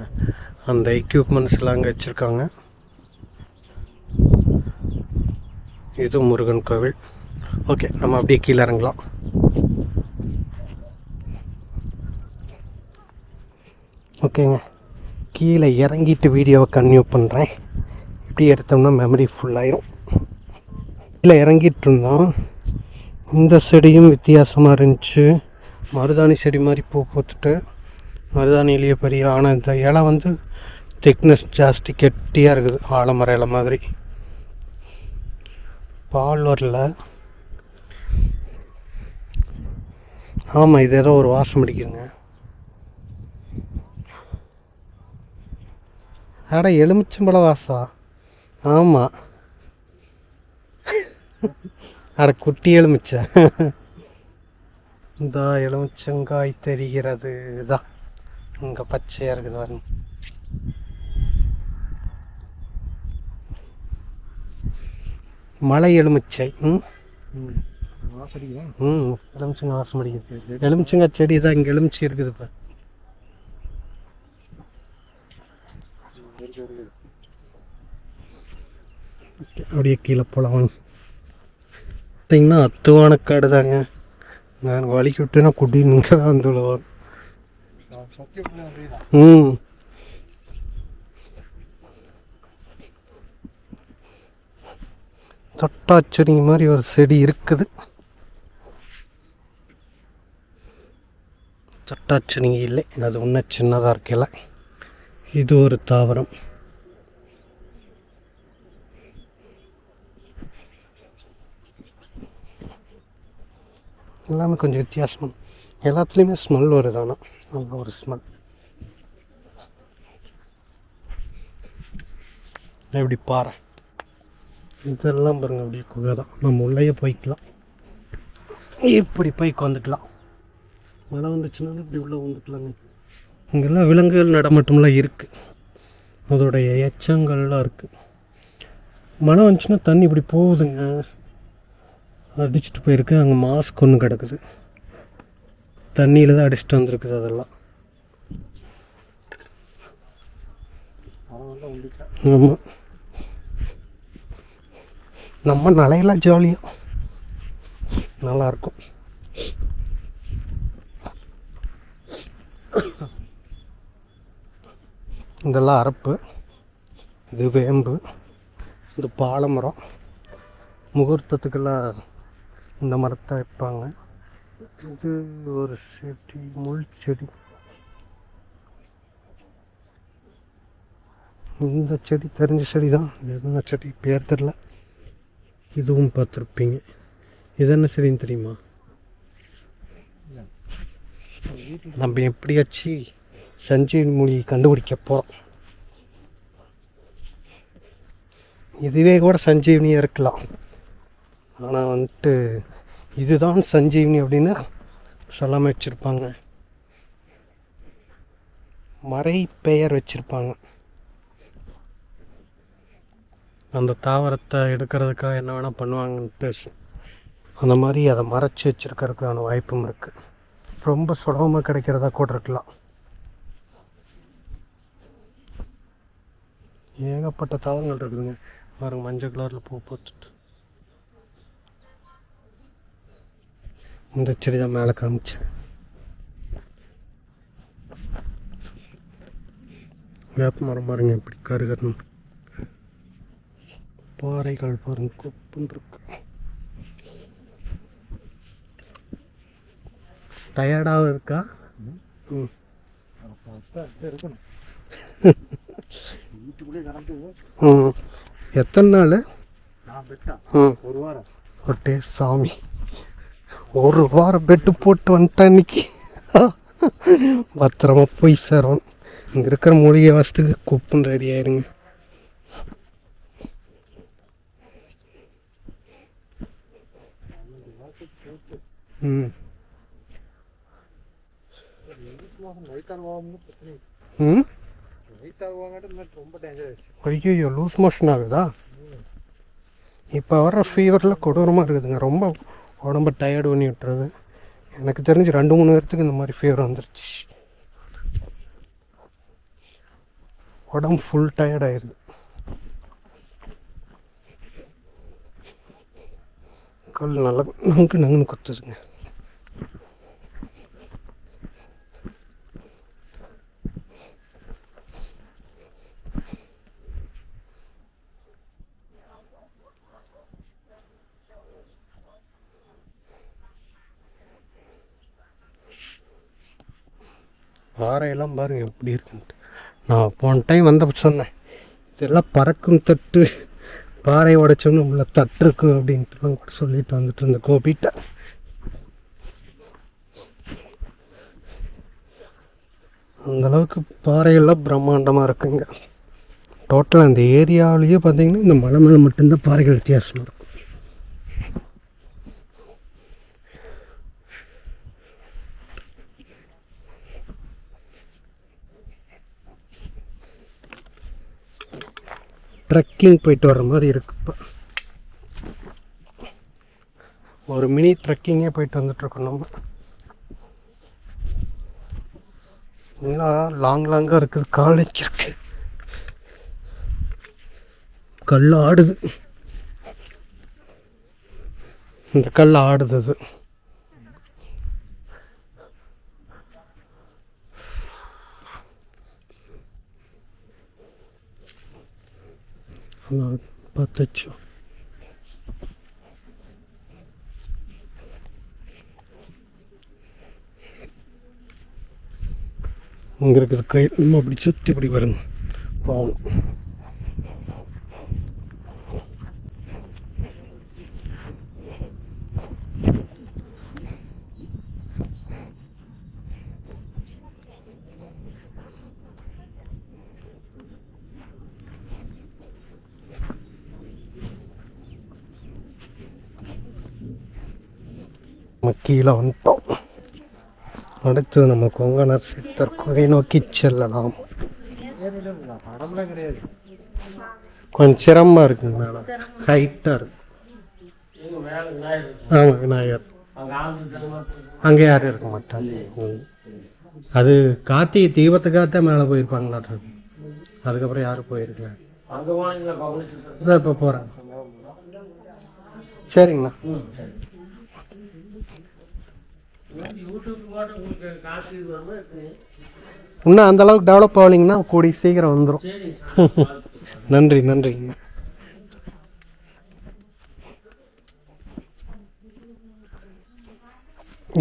Speaker 1: அந்த எக்யூப்மெண்ட்ஸ் எல்லாம் அங்கே வச்சுருக்காங்க. இது முருகன் கோவில். ஓகே, நம்ம அப்படியே கீழே இறங்கலாம். ஓகேங்க, கீழே இறங்கிட்டு வீடியோவை கன்டினியூ பண்ணுறேன். இப்படி எடுத்தோம்னா மெமரி ஃபுல்லாயிரும். கீழே இறங்கிட்டு இருந்தோம். இந்த செடியும் வித்தியாசமாக இருந்துச்சு. மருதாணி செடி மாதிரி பூ பூத்துட்டு, மருதாணிலேயே பெரிய. ஆனால் இந்த இலை வந்து திக்னஸ் ஜாஸ்தி, கெட்டியாக இருக்குது. ஆலமர இலை மாதிரி. பால் வரல. ஆமாம், இது ஏதோ ஒரு வாசம் அடிக்குதுங்க. அட, எலுமிச்சம்பழ வாசா? ஆமாம். அட, குட்டி எலுமிச்சை. இந்த எலுமிச்சங்காய் தெரிகிறது தான். இங்கே பச்சையாக இருக்குது பாருங்க. மலை எலுமிச்சை. எலுமிச்சங்காய் வாசம் அடிக்குது. எலுமிச்சங்காய் செடி தான். இங்கே எலுமிச்சை இருக்குது. இப்போ அப்படியே கீழே போகலாம். பார்த்தீங்கன்னா அத்துவானக்காடு தாங்க. நான் வலிக்கு விட்டுனா குடி நீங்க தான் வந்து விழுவான். தட்டாச்செடி மாதிரி ஒரு செடி இருக்குது. தட்டாச்செடி இல்லை, அது இன்னும் சின்னதாக இருக்கல. இது ஒரு தாவரம். எல்லாமே கொஞ்சம் வித்தியாசம். எல்லாத்துலேயுமே ஸ்மெல் வருது. ஆனால் நல்ல ஒரு ஸ்மெல். எப்படி பாறை இதெல்லாம் பாருங்க, அப்படியே குகை தான். நம்ம உள்ளேயே போய்க்கலாம். இப்படி போய் வந்துக்கலாம். மழை வந்துச்சுனாலும் இப்படி உள்ளே வந்துக்கலாங்க. இங்கெல்லாம் விலங்குகள் நடமாட்டம்லாம் இருக்குது. அதோடைய எச்சங்கள்லாம் இருக்குது. மழை வந்துச்சுன்னா தண்ணி இப்படி போகுதுங்க. அடிச்சுட்டு போயிருக்கு. அங்கே மாஸ்க் ஒன்று கிடக்குது. தண்ணியில் தான் அடிச்சுட்டு வந்துருக்குது. அதெல்லாம் ஆமாம். நம்ம நலையெல்லாம் ஜாலியாக நல்லாயிருக்கும். இதெல்லாம் அரப்பு, இது வேம்பு, இது பாலமரம். முகூர்த்தத்துக்கெல்லாம் இந்த மரத்தை வைப்பாங்க. இது ஒரு செடி, முள் செடி. இந்த செடி தெரிஞ்ச செடி தான். என்ன செடி பேர் தெரில. இதுவும் பார்த்துருப்பீங்க. இது என்ன செடின்னு தெரியுமா? நம்ம எப்படியாச்சு சஞ்சீவி மூலிகை கண்டுபிடிக்க போகிறோம். இதுவே கூட சஞ்சீவினியாக இருக்கலாம். ஆனால் வந்துட்டு இதுதான் சஞ்சீவினி அப்படின்னு சொல்லாமல் வச்சுருப்பாங்க. மறை பெயர் வச்சுருப்பாங்க. அந்த தாவரத்தை எடுக்கிறதுக்காக என்ன வேணால் பண்ணுவாங்கன்ட்டு அந்த மாதிரி அதை மறைச்சி வச்சுருக்கிறதுக்கான வாய்ப்பும் இருக்குது. ரொம்ப சுலபமாக கிடைக்கிறதா கூட இருக்கலாம். ஏகப்பட்ட தாவரங்கள் இருக்குதுங்க. பாருங்க, மஞ்சள் கலரில் பூ பூத்துட்டு. இந்த செடி தான் மேலே காமிச்சேன். வேப்ப மரம் பாருங்க இப்படி கருகருன்னு, பாறைகள் பாருங்க குப்புன்னு இருக்கு. டயர்டாகவும் இருக்கா? ம் ம் எத்தனை நாள்? ம் ஒட்டே சாமி, ஒரு வாரம் பெட்டு போட்டு வந்துட்டேன் இன்னைக்கு. பத்திரமா போய் சேரும். இங்கே இருக்கிற மூலிகை வாசத்துக்கு குப்புன்னு ரெடி ஆயிருங்க. ம் ம் ஐயோ லூஸ் மோஷன் ஆகுதா? இப்போ வர்ற ஃபீவரில் கொடூரமாக இருக்குதுங்க. ரொம்ப உடம்பு டயர்டு பண்ணி விட்டுறது. எனக்கு தெரிஞ்சு 2-3 பேர்த்துக்கு இந்த மாதிரி ஃபீவர் வந்துருச்சு. உடம்பு ஃபுல் டயர்ட் ஆயிடுது. கல் நல்லா நங்குன்னு குத்துதுங்க. பாறையெல்லாம் பாருங்க எப்படி இருக்குன்ட்டு. நான் போன டைம் வந்தப்போ சொன்னேன், இதெல்லாம் பறக்கும் தட்டு, பாறை உடைச்சோன்னு உள்ள தட்டு இருக்கும் அப்படின்ட்டுலாம் கூட சொல்லிட்டு வந்துட்டு இருந்த கோபிட்ட. அந்தளவுக்கு பாறைகள்லாம் பிரம்மாண்டமாக இருக்குங்க. டோட்டலாக அந்த ஏரியாவிலேயே பார்த்தீங்கன்னா இந்த மலை மேலே மட்டும்தான் பாறைகள் வித்தியாசமாக இருக்கும். ட்ரெக்கிங் போயிட்டு வர்ற மாதிரி இருக்கு. இப்போ ஒரு மினி ட்ரெக்கிங்கே போயிட்டு வந்துட்டுருக்கோம் நம்ம. லாங்காக இருக்குது, காலேஜ் இருக்கு. கல் ஆடுது, இந்த கல் ஆடுது. அது பார்த்தாச்சு. இங்கே இருக்குது கை, நம்ம அப்படி சுற்றி இப்படி வருங்க போகணும். கீழே வந்துட்டோம். அடுத்தது நம்ம கொங்கணர் சித்தர் குகை நோக்கி செல்லலாம். கொஞ்சம் சிரமமாக இருக்குங்க, மேலே ஹைட்டாக இருக்கு. ஆமாம் விநாயகர் அங்கே யாரும் இருக்க மாட்டாங்க. அது கார்த்திகை தீபத்துக்காகத்தான் மேலே போயிருப்பாங்களாட்டு. அதுக்கப்புறம் யாரும் போயிருக்கல. அதான் இப்போ போகிறேன். சரிங்கண்ணா. இன்னும் அந்த அளவுக்கு டெவலப் ஆகலைங்கன்னா கூடி சீக்கிரம் வந்துடும். நன்றிங்க.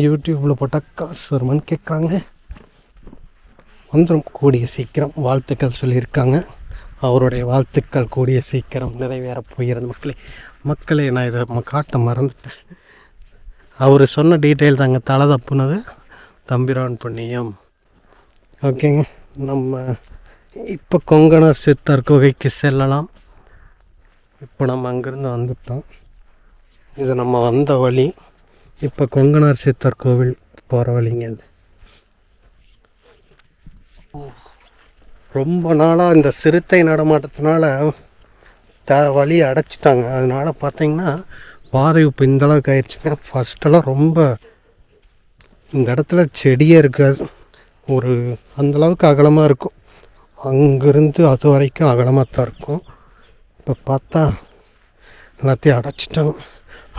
Speaker 1: யூடியூப்பில் போட்டால் காசு வருமானு கேட்குறாங்க. வந்துடும் கூடிய சீக்கிரம். வாழ்த்துக்கள் சொல்லியிருக்காங்க. அவருடைய வாழ்த்துக்கள் கூடிய சீக்கிரம் நிறைவேற போகிறது. மக்களே நான் இதை காட்ட மறந்துட்டேன். அவர் சொன்ன டீட்டெயில் தாங்க தலை தப்புனது. தம்பிரான் புண்ணியம். ஓகேங்க, நம்ம இப்போ கொங்கணர் சித்தர் குகைக்கு செல்லலாம். இப்போ நம்ம அங்கேருந்து வந்துட்டோம். இது நம்ம வந்த வழி. இப்போ கொங்கணர் சித்தர் கோவில் போகிற வழிங்க இது. ரொம்ப நாளாக இந்த சிறுத்தை நடமாட்டத்தினால வழி அடைச்சிட்டாங்க. அதனால பார்த்தீங்கன்னா பாதை இப்போ இந்தளவுக்கு ஆயிடுச்சுங்க. ஃபஸ்ட்டெல்லாம் ரொம்ப இந்த இடத்துல செடியே இருக்காது. ஒரு அந்தளவுக்கு அகலமாக இருக்கும். அங்கேருந்து அது வரைக்கும் அகலமாக தான் இருக்கும். இப்போ பார்த்தா எல்லாத்தையும் அடைச்சிட்டாங்க.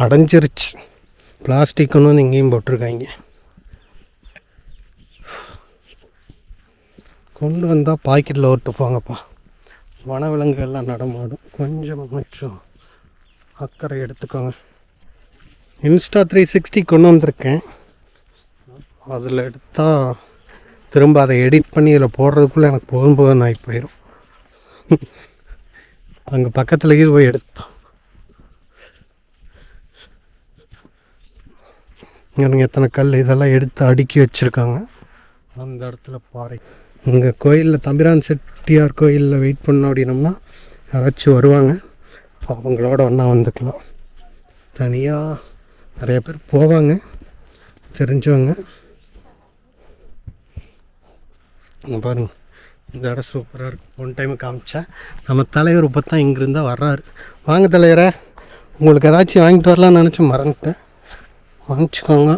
Speaker 1: அடைஞ்சிருச்சு. பிளாஸ்டிக் ஒன்று இங்கேயும் போட்டிருக்காங்க. கொண்டு வந்தால் பாக்கெட்டில் ஓட்டுப்பாங்கப்பா. வனவிலங்குகள்லாம் நடமாடும். கொஞ்சம் கொஞ்சம் அக்கறை எடுத்துக்கோங்க. இன்ஸ்டா 360 கொண்டு வந்திருக்கேன். அதில் எடுத்தால் திரும்ப அதை எடிட் பண்ணி இதில் போடுறதுக்குள்ளே எனக்கு போதும் ஆகி போயிடும். அங்கே பக்கத்தில் இது போய் எடுத்தோம். இங்கே எத்தனை கல் இதெல்லாம் எடுத்து அடுக்கி வச்சுருக்காங்க. அந்த இடத்துல பாறை. இங்கே கோயிலில் தம்பிரான் செட்டியார் கோயிலில் வெயிட் பண்ணோம் அப்படின்னோம்னா யாராச்சும் வருவாங்க, அவங்களோட ஒன்றா வந்துக்கலாம். தனியாக நிறைய பேர் போவாங்க தெரிஞ்சவங்க. பாருங்க, இந்த இடம் சூப்பராக இருக்குது. ஒன் டைம் காமிச்சேன். நம்ம தலைவர் இப்போ தான் இங்கேருந்தா வர்றாரு. வாங்க தலைவரை, உங்களுக்கு ஏதாச்சும் வாங்கிட்டு வரலான்னு நினச்சி மறந்துட்டேன். வாங்கிக்கோங்க.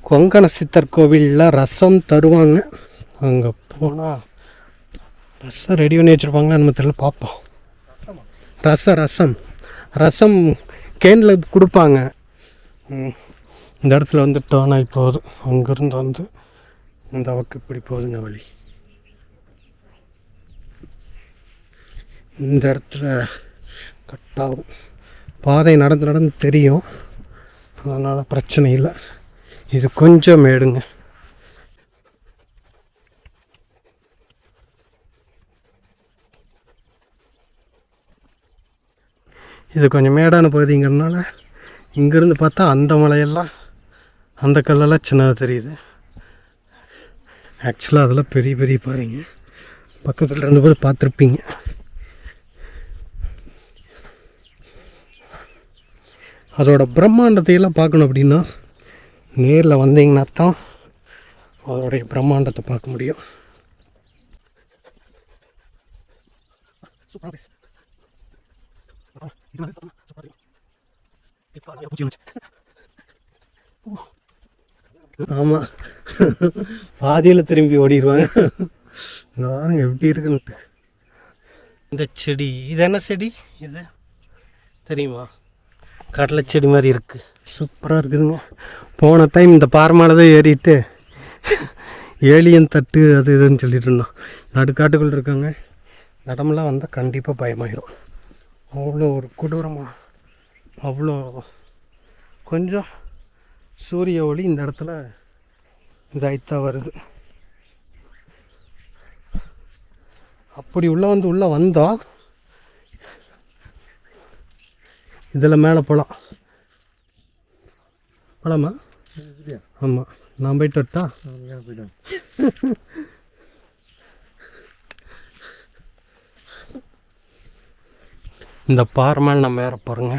Speaker 1: கொங்கண சித்தர் கோவிலில் ரசம் தருவாங்க. அங்கே போனால் ரசம் ரெடி பண்ணி வச்சுருப்பாங்களா நம்ம தெரியல, பார்ப்போம். ரசம் கேனில் கொடுப்பாங்க. இந்த இடத்துல வந்து டேர்ன் ஆகி போகுது. அங்கேருந்து வந்து இந்த பக்கம் இப்படி போகுதுங்க வழி. இந்த இடத்துல கட்டாகும். பாதை நடந்து நடந்து தெரியும், அதனால் பிரச்சனை இல்லை. இது கொஞ்சம் மேடுங்க. இது கொஞ்சம் மேடான பகுதிங்கிறதுனால இங்கேருந்து பார்த்தா அந்த மலையெல்லாம், அந்த கல்லெல்லாம் சின்னதாக தெரியுது. ஆக்சுவலாக அதெல்லாம் பெரிய பெரிய பாருங்க. பக்கத்தில் இருந்து போது பார்த்துருப்பீங்க. அதோட பிரம்மாண்டத்தையெல்லாம் பார்க்கணும் அப்படின்னா நேரில் வந்தீங்கன்னா தான் அதோடைய பிரம்மாண்டத்தை பார்க்க முடியும். ஆமாம், பாதியில் திரும்பி ஓடிடுவாங்க. நானும் எப்படி இருக்குன்ட்டு. இந்த செடி இது என்ன செடி இது தெரியுமா? கடலை செடி மாதிரி இருக்குது. சூப்பராக இருக்குதுங்க. போன டைம் இந்த பாறை தான் ஏறிட்டு ஏலியன் தட்டு அது இதுன்னு சொல்லிட்டு இருந்தோம். நடுக்காட்டுக்குள் இருக்காங்க. நடமெல்லாம் வந்தால் கண்டிப்பாக பயமாயிடும். அவ்வளோ ஒரு கொடூரமாக, அவ்வளோ கொஞ்சம் சூரிய ஒளி இந்த இடத்துல இதாயிட்டா வருது. அப்படி உள்ளே வந்தால் இதில் மேலே போகலாம். போகலாமா? ஆமாம், நான் போயிட்டு வரட்டா? போயிட்டு. இந்த பாறை மேலே நம்ம ஏற போகிறோங்க.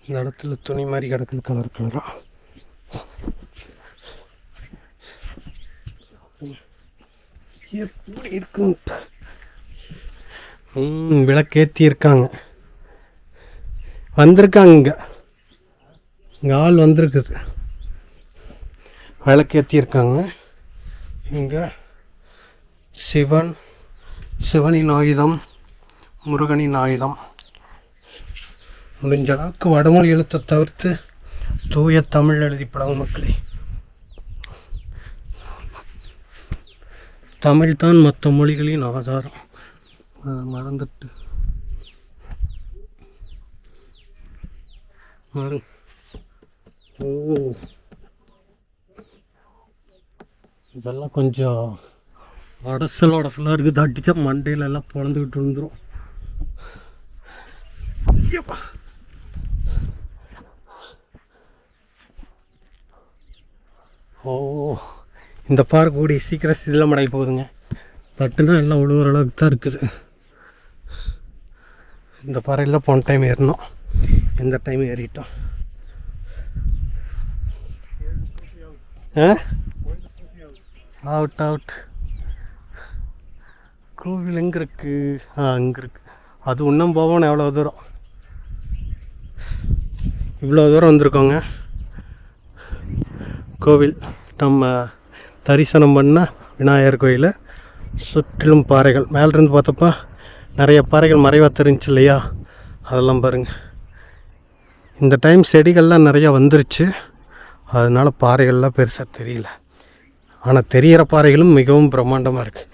Speaker 1: இந்த இடத்துல துணி மாதிரி கிடக்குது, கலர் கலராக. எப்படி இருக்குன்னு விளக்கேற்றி இருக்காங்க. வந்திருக்காங்க, இங்கே ஆள் வந்திருக்குது. விளக்கேற்றி இருக்காங்க. இங்கே சிவனின் ஆயுதம், முருகனின் ஆயுதம். முடிஞ்ச அளவுக்கு வடமொழி எழுத்தை தவிர்த்து தூய தமிழ் எழுதிப்படாத மக்களே. தமிழ் தான் மற்ற மொழிகளின் ஆதாரம். மறந்துட்டு ஓ, இதெல்லாம் கொஞ்சம் உடசலாக இருக்குது. அடித்தா மண்டையில எல்லாம் பிறந்துக்கிட்டு வந்துடும். ஓ, இந்த பார்க் கூடி சீக்கிரம் இதெல்லாம் மடை போகுதுங்க. தட்டுனா எல்லாம் உழுவுற அளவுக்கு தான் இருக்குது. இந்த பாறையில் போன டைம் ஏறினோம், இந்த டைம் ஏறிட்டோம். அவுட். கோவில் எங்கே இருக்கு? அங்கே இருக்கு. அது இன்னும் போவோம். எவ்வளோ தூரம், இவ்வளோ தூரம் வந்திருக்கோங்க. கோவில் நம்ம தரிசனம் பண்ண விநாயகர் கோயில். சுற்றிலும் பாறைகள். மேலேருந்து பார்த்தப்போ நிறைய பாறைகள் மறைவாக தெரிஞ்சிச்சு இல்லையா, அதெல்லாம் பாருங்கள். இந்த டைம் செடிகள்லாம் நிறையா வந்துருச்சு, அதனால் பாறைகள்லாம் பெருசாக தெரியல. ஆனால் தெரிகிற பாறைகளும் மிகவும் பிரம்மாண்டமாக இருக்குது.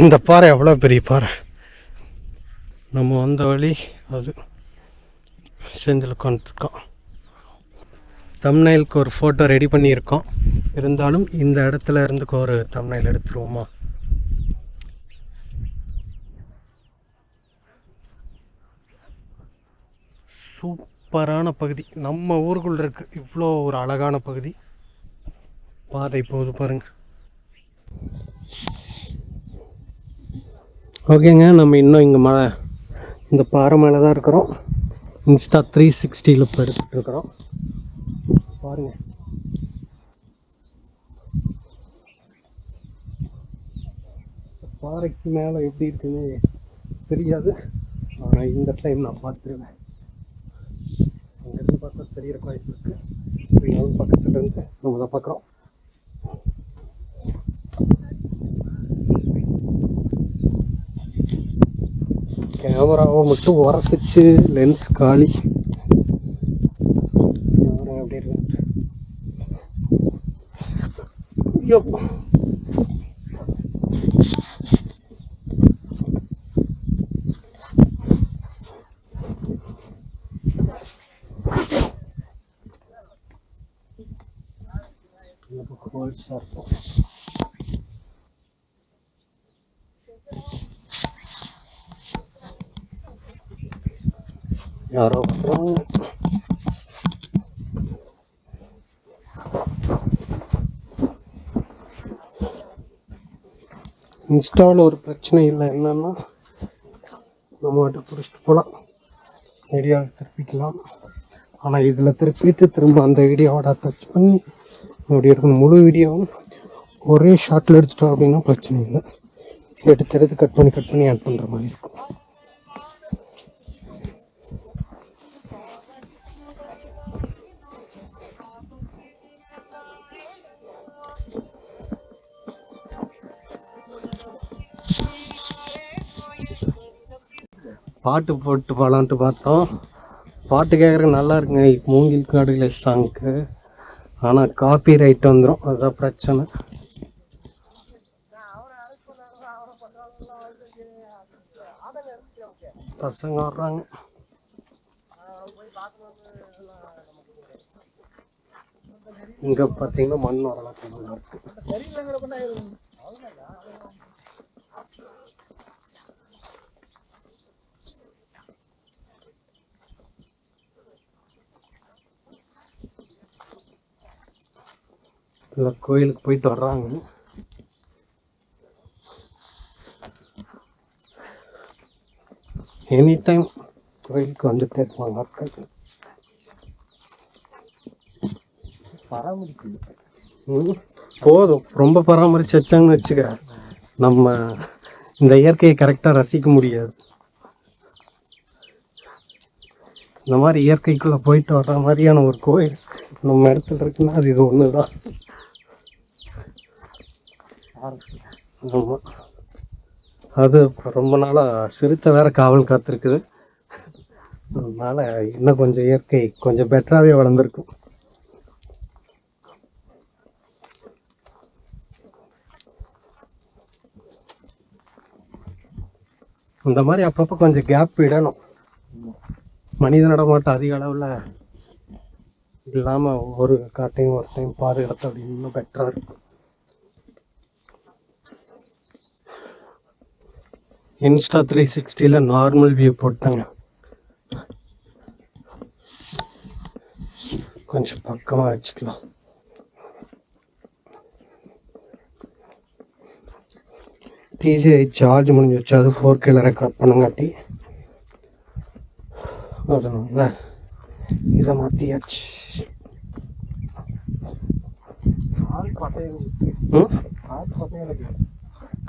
Speaker 1: இந்த பாறை அவ்வளோ பெரிய பாறை. நம்ம வந்த வழி அது செஞ்சில் உட்காந்துருக்கோம். தம்ப்நெயிலுக்கு ஒரு ஃபோட்டோ ரெடி பண்ணியிருக்கோம். இருந்தாலும் இந்த இடத்துல இருந்துக்கு ஒரு தம்ப்நெயில் எடுத்துருவோமா? சூப்பரான பகுதி, நம்ம ஊருக்குள்ள இருக்கு. இவ்வளோ ஒரு அழகான பகுதி. பாதை போகுது பாருங்க. ஓகேங்க, நம்ம இன்னும் இங்கே இந்த பாறை மேலே தான் இருக்கிறோம். இன்ஸ்டா 360 இப்போ எடுத்துகிட்டு இருக்கிறோம் பாருங்க. பாறைக்கு மேலே எப்படி இருக்குன்னு தெரியாது, ஆனால் இந்த டைம் நான் பார்த்துருவேன். அங்கேருந்து பார்த்தா தெரிகிற வாய்ப்பு இருக்குது. பக்கத்துல இருந்து நம்ம தான் பார்க்குறோம். கேமராவை மட்டும் உரசிச்சு லென்ஸ் காலி. கேமரா எப்படி இருக்கு? ஐயோ, யாரோ இன்ஸ்டாவில் ஒரு பிரச்சனை இல்லை. என்னன்னா நம்ம வாட்டு பிடிச்சிட்டு போகலாம், ஐடியாவை திருப்பிக்கலாம். ஆனால் இதில் திருப்பிட்டு திரும்ப அந்த வீடியோவோட டச் பண்ணி அப்படி இருக்கணும். முழு வீடியோவும் ஒரே ஷாட்டில் எடுத்துட்டோம் அப்படின்னா பிரச்சனை இல்லை. எடுத்து கட் பண்ணி ஆட் பண்ணுற மாதிரி இருக்கும். பாட்டு போட்டு போகலான்ட்டு பார்த்தோம். பாட்டு கேட்குறதுக்கு நல்லா இருக்குங்க மூங்கில் காடுகளை சாங்க்கு. ஆனால் காப்பி ரைட் வந்துடும், அதுதான் பிரச்சனை. பசங்க வர்றாங்க. இங்கே பார்த்தீங்கன்னா மண் வரலாம் நல்லா இருக்கு. இல்லை கோயிலுக்கு போயிட்டு வர்றாங்க. எனி டைம் கோயிலுக்கு வந்துட்டே இருப்பாங்க ஆட்கள். போதும், ரொம்ப பராமரித்து வச்சாங்கன்னு வச்சுக்க, நம்ம இந்த இயற்கையை கரெக்டாக ரசிக்க முடியாது. இந்த மாதிரி இயற்கைக்குள்ளே போயிட்டு வர்ற மாதிரியான ஒரு கோயில் நம்ம இடத்துல இருக்குன்னா அது இது ஒன்று தான். ஆமாம், அது ரொம்ப நாளாக சிறுத்தை வேற காவல் காத்திருக்குது. அதனால் இன்னும் கொஞ்சம் இயற்கை கொஞ்சம் பெட்டராகவே வளர்ந்துருக்கும். இந்த மாதிரி அப்பப்போ கொஞ்சம் கேப் விடணும். மனித நடமாட்டம் அதிக அளவில் இல்லாமல் ஒரு காட்டையும் ஒரு டைம் பாதுகாத்து அப்படின்னு இன்னும் பெட்டராக இருக்கும். இன்ஸ்டா 360 நார்மல் வியூ போட்டாங்க. கொஞ்சம் பக்கமாக வச்சுக்கலாம். டிஜே சார்ஜ் முடிஞ்சு வச்சு அது 4K ரெக்கார்ட் பண்ணுங்காட்டி அதனால இதை மாற்றியாச்சு.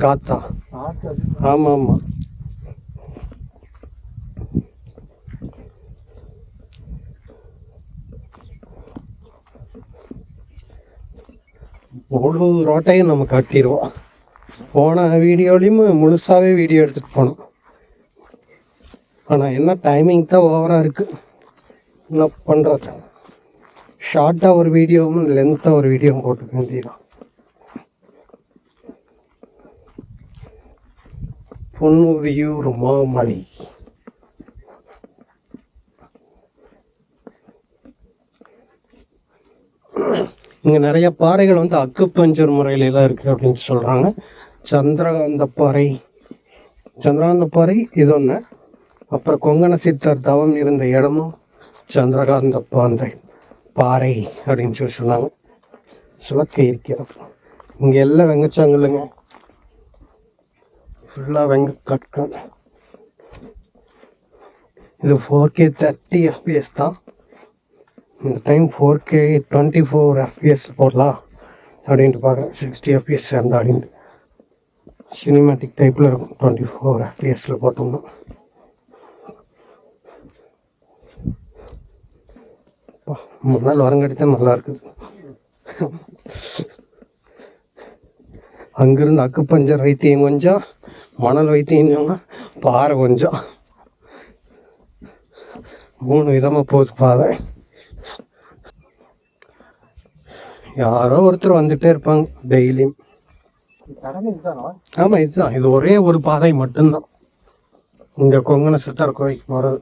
Speaker 1: காத்தா? ஆமாம் ஆமாம். முழு ரோட்டையும் நம்ம காட்டிடுவோம். போன வீடியோலையும் முழுசாகவே வீடியோ எடுத்துகிட்டு போனோம். ஆனால் என்ன டைமிங் தான் ஓவராக இருக்குது. என்ன பண்ணுறது, ஷார்ட்டாக ஒரு வீடியோவும் லென்த்தாக ஒரு வீடியோவும் போட்டுக்க வேண்டியதான். பொன்னுரியூர் மாமலை. இங்கே நிறைய பாறைகள் வந்து அக்குப்பஞ்சர் முறையிலாம் இருக்குது அப்படின்னு சொல்கிறாங்க. சந்திரகாந்த பாறை இது ஒன்று. அப்புறம் கொங்கண சித்தர் தவம் இருந்த இடமும் சந்திரகாந்த பாறை அப்படின்னு சொல்லி சொன்னாங்க. சுலக்கை இருக்கிறது. இங்கே எல்லாம் வெங்கச்சாங்கல்லுங்க, ஃபுல்லாக வெங்க கட்கள். இது 4K 30 FPS தான். இந்த டைம் 4K 24 FPS போடலாம் அப்படின்ட்டு பார்க்குறேன். 60 FPS அந்த அப்படின்ட்டு சினிமேட்டிக் டைப்பில் இருக்கும். 24 FPS போட்டோம்னா முன்னால் வரங்கடித்தா நல்லா இருக்குது. அங்கிருந்து அக்குப்பஞ்சர் வைத்தியம் கொஞ்சம், மணல் வைத்தியம் பாறை கொஞ்சம், 3 விதமாக போகுது பாதை. யாரோ ஒருத்தர் வந்துட்டே இருப்பாங்க டெய்லியும். ஆமாம், இதுதான். இது ஒரே ஒரு பாதை மட்டும்தான் இங்கே கொங்கண சித்தர் கோயிலுக்கு போகிறது.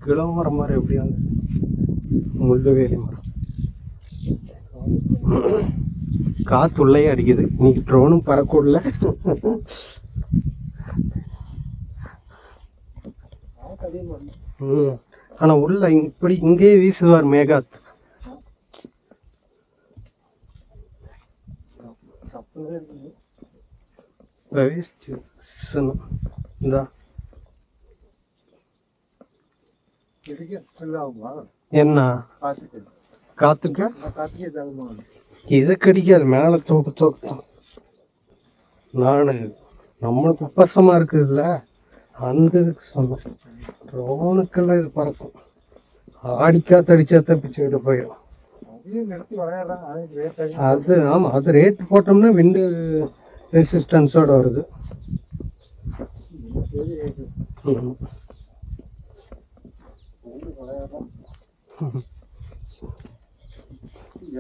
Speaker 1: கிலோமரம் மாதிரி எப்படி வந்து முள்ளுவேலி மரம். காற்று உள்ளே அடிக்குது. இன்னைக்கு ட்ரோனும் பறக்கூடல. ஆனால் உள்ள இப்படி இங்கே வீசுவார் மேகாத். என்ன காத்துக்க இது கடிக்காது. மேலே தோக்கு நான் நம்மளுக்கு உப்பசமாக இருக்குதுல்ல, அந்த இதுக்கு சொன்னேன். ட்ரோனுக்கெல்லாம் இது பறக்கும். ஆடிக்காத்து அடிச்சா தப்பிச்சுக்கிட்டு போயிடும். அது ஆமாம், அது ரேட்டு போட்டோம்னா விண்டு ரெசிஸ்டன்ஸோட வருது.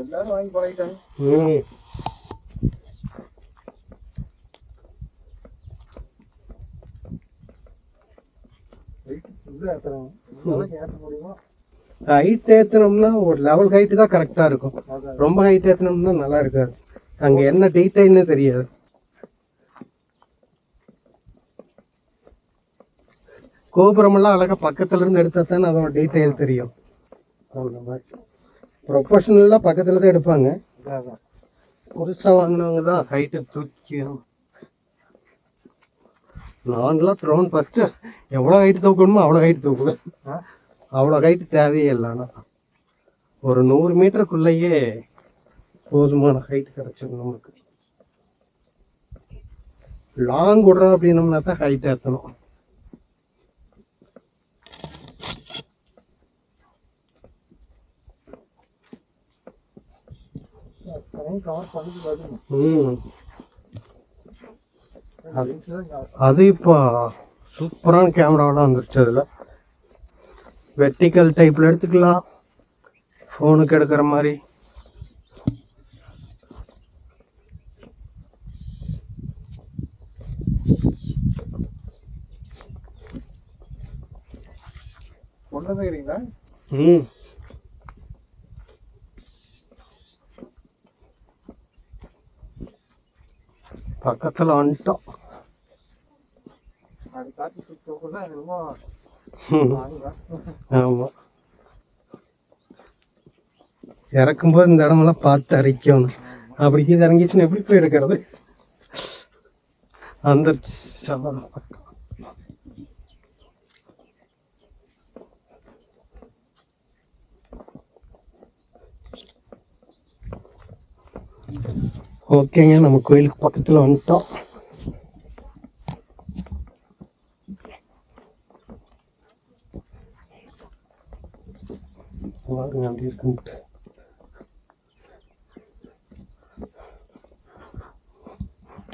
Speaker 1: எல்லாரும் வாங்கி பழகிட்டாங்க. ஹைட் ஏற்றினோம்னா ஒரு லெவல் ஹைட்டு தான் கரெக்டாக இருக்கும். ரொம்ப ஹைட் ஏற்றினோம்னா நல்லா இருக்காது. அங்கே என்ன டீட்டெயில்னு தெரியாது. கோபுரமெல்லாம் அழகாக பக்கத்துல இருந்து எடுத்தா தானே அதோட டீட்டெயில் தெரியும். அந்த மாதிரி ப்ரொஃபஷனலாக பக்கத்தில் தான் எடுப்பாங்க. புதுசாக வாங்கினவங்க தான் ஹைட்டை தூக்கணும். நான்லாம் ட்ரோன் ஃபஸ்ட்டு எவ்வளோ ஹைட்டு தூக்கணுமோ அவ்வளோ ஹைட்டு தூக்குவேன். அவ்வளோ ஹைட்டு தேவையே இல்லைன்னா ஒரு 100 மீட்டருக்குள்ளேயே போதுமான ஹைட்டு கிடச்சிடும் நமக்கு. லாங் விடுறோம் அப்படின்னோம்னா தான் ஹைட் ஏற்றணும். அது இப்போ சூப்பரான கேமராவெல்லாம் வந்துருச்சு. அதில் வெர்டிக்கல் டைப்பில் எடுத்துக்கலாம், ஃபோனுக்கு எடுக்கிற மாதிரி. பக்கத்தில் வந்துட்டோம். ஆமாம், இறக்கும்போது இந்த இடமெல்லாம் பார்த்து அரைக்கணும். அப்படி இறங்கிச்சுன்னா எப்படி போய் எடுக்கிறது? அந்த பக்கம் ஓகேங்க. நம்ம கோயிலுக்கு பக்கத்தில் வந்துட்டோம். அப்படி இருக்குன்ட்டு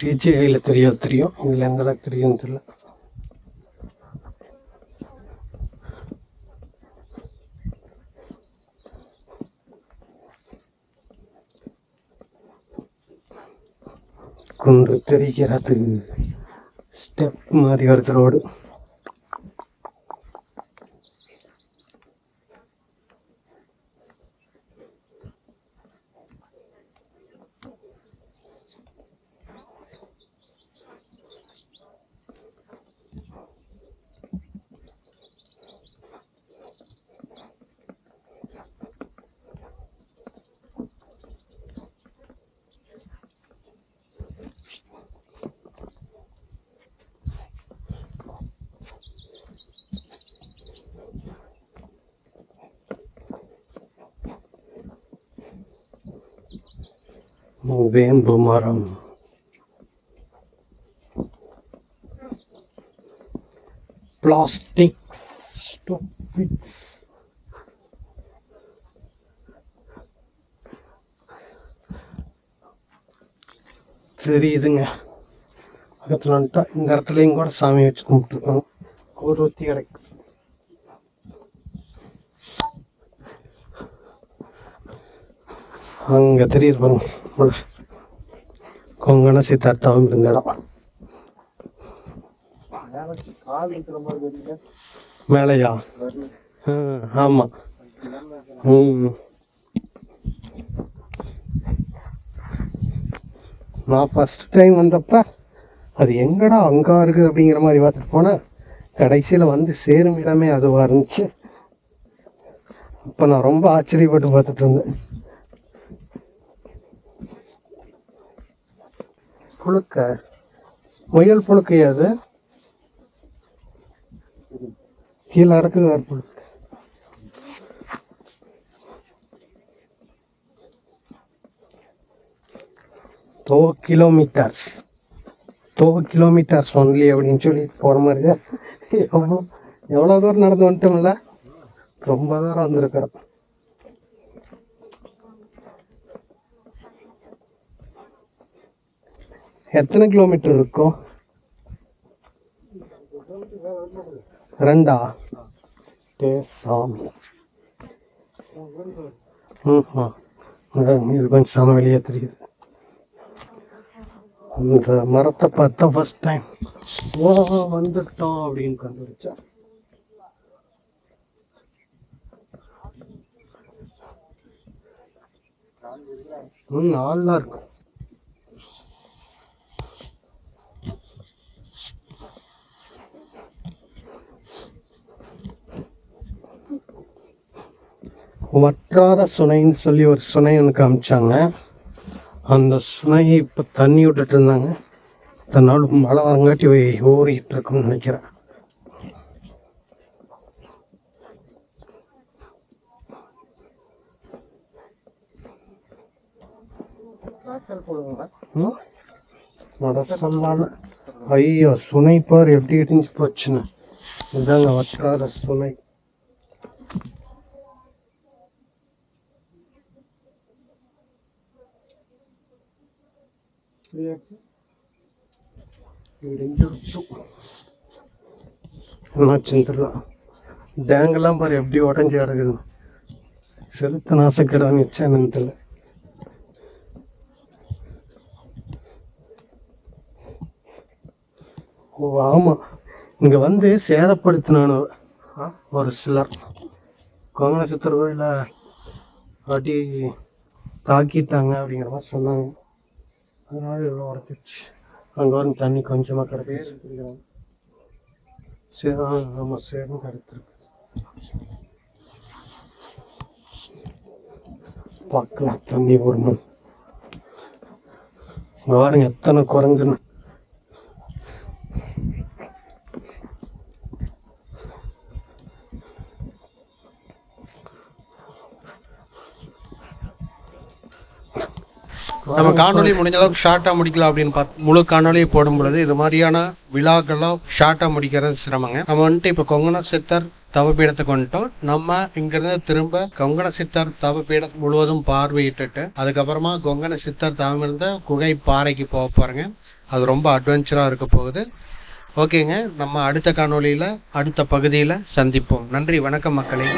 Speaker 1: டிஜேயில் தெரியும், இதில் எந்த அளவுக்கு தெரியும் தெரியல. குன்று தெரிகிறது, ஸ்டெப் மாதிரி வருது ரோடு. வேம்பு மரம், பிளாஸ்டிக்ஸ், தெரியுதுங்க. பக்கத்தில் வந்துட்டா இந்த இடத்துலையும் கூட சாமி வச்சு கும்பிட்டுருக்கோம். ஒரு ஊற்றி கிடைக்கும். அங்கே தெரியுது பாருங்க, கொங்கண சித்தார் தவம் இருந்த இடம். மேலையா? ஆமாம். நான் ஃபஸ்ட் டைம் வந்தப்ப அது எங்கடா அங்கே இருக்குது அப்படிங்கிற மாதிரி பார்த்துட்டு போனேன். கடைசியில் வந்து சேரும் இடமே அதுவாக இருந்துச்சு. அப்போ நான் ரொம்ப ஆச்சரியப்பட்டு பார்த்துட்டு இருந்தேன். புழுக்க, முயல் புழுக்கையா அது? கீழே இடத்துக்கு வேறு புழுக்க. 2 கிலோமீட்டர்ஸ் ஒன்லி அப்படின்னு சொல்லி போகிற மாதிரி தான். எவ்வளோ தூரம் நடந்து வந்துட்டோம்ல, ரொம்ப தூரம் வந்திருக்கிறோம். எத்தனை கிலோமீட்டர் இருக்கும்? 2 சாமி. இது கொஞ்சம் சாமி வெளியே தெரியுது. அந்த மரத்தை பார்த்தா ஃபர்ஸ்ட் டைம் வந்துட்டோம் அப்படின்னு கண்டுபிடிச்சா. ஆள்லாம் இருக்கும். வற்றாத சுனைன்னு சொல்லி ஒரு சுனை ஒன்று காமிச்சாங்க. அந்த சுனையை இப்போ தண்ணி விட்டுட்டு இருந்தாங்க. தன்னால் மழை வரங்காட்டி ஓடிட்டு இருக்குன்னு நினைக்கிறேன். ஐயோ, சுனை பார் எப்படி இடிஞ்சு போச்சுன்னு. இதாங்க வற்றாத சுனை. டேங்கெல்லாம் பாரு எப்படி உடஞ்சி கிடக்குது. செலுத்த நாசக்கிடான்னு வச்சேன்னு. ஓ ஆமாம், இங்கே வந்து சேதப்படுத்தினானு ஒரு சிலர் கொங்கண சித்தர் கோயில அடி தாக்கிட்டாங்க அப்படிங்கிற மாதிரி சொன்னாங்க. அதனால இவ்வளோ உடச்சிச்சு. அங்கே வரும் தண்ணி கொஞ்சமாக கிடக்கு. சரி, ஆமாம், சேரும் கிடச்சிருக்கு. பார்க்கலாம் தண்ணி போடணும். இங்கே பாருங்க எத்தனை குரங்குன்னு. நம்ம காணொலி முடிஞ்ச அளவுக்கு ஷார்ட்டாக முடிக்கலாம் அப்படின்னு பார்த்து முழு காணொலியை போடும் பொழுது இது மாதிரியான விழாக்கெல்லாம் ஷார்ட்டாக முடிக்கிறது சிரமங்க. நம்ம வந்துட்டு இப்போ கொங்கண சித்தர் தவப்பீடத்துக்கு வந்துட்டோம். நம்ம இங்கிருந்து திரும்ப கொங்கண சித்தர் தவப்பீடம் முழுவதும் பார்வையிட்டுட்டு அதுக்கப்புறமா கொங்கண சித்தர் தவம் இருந்த குகை பாறைக்கு போக போறேங்க. அது ரொம்ப அட்வென்ச்சராக இருக்க போகுது. ஓகேங்க, நம்ம அடுத்த காணொளியில் அடுத்த பகுதியில் சந்திப்போம். நன்றி, வணக்கம் மக்களே.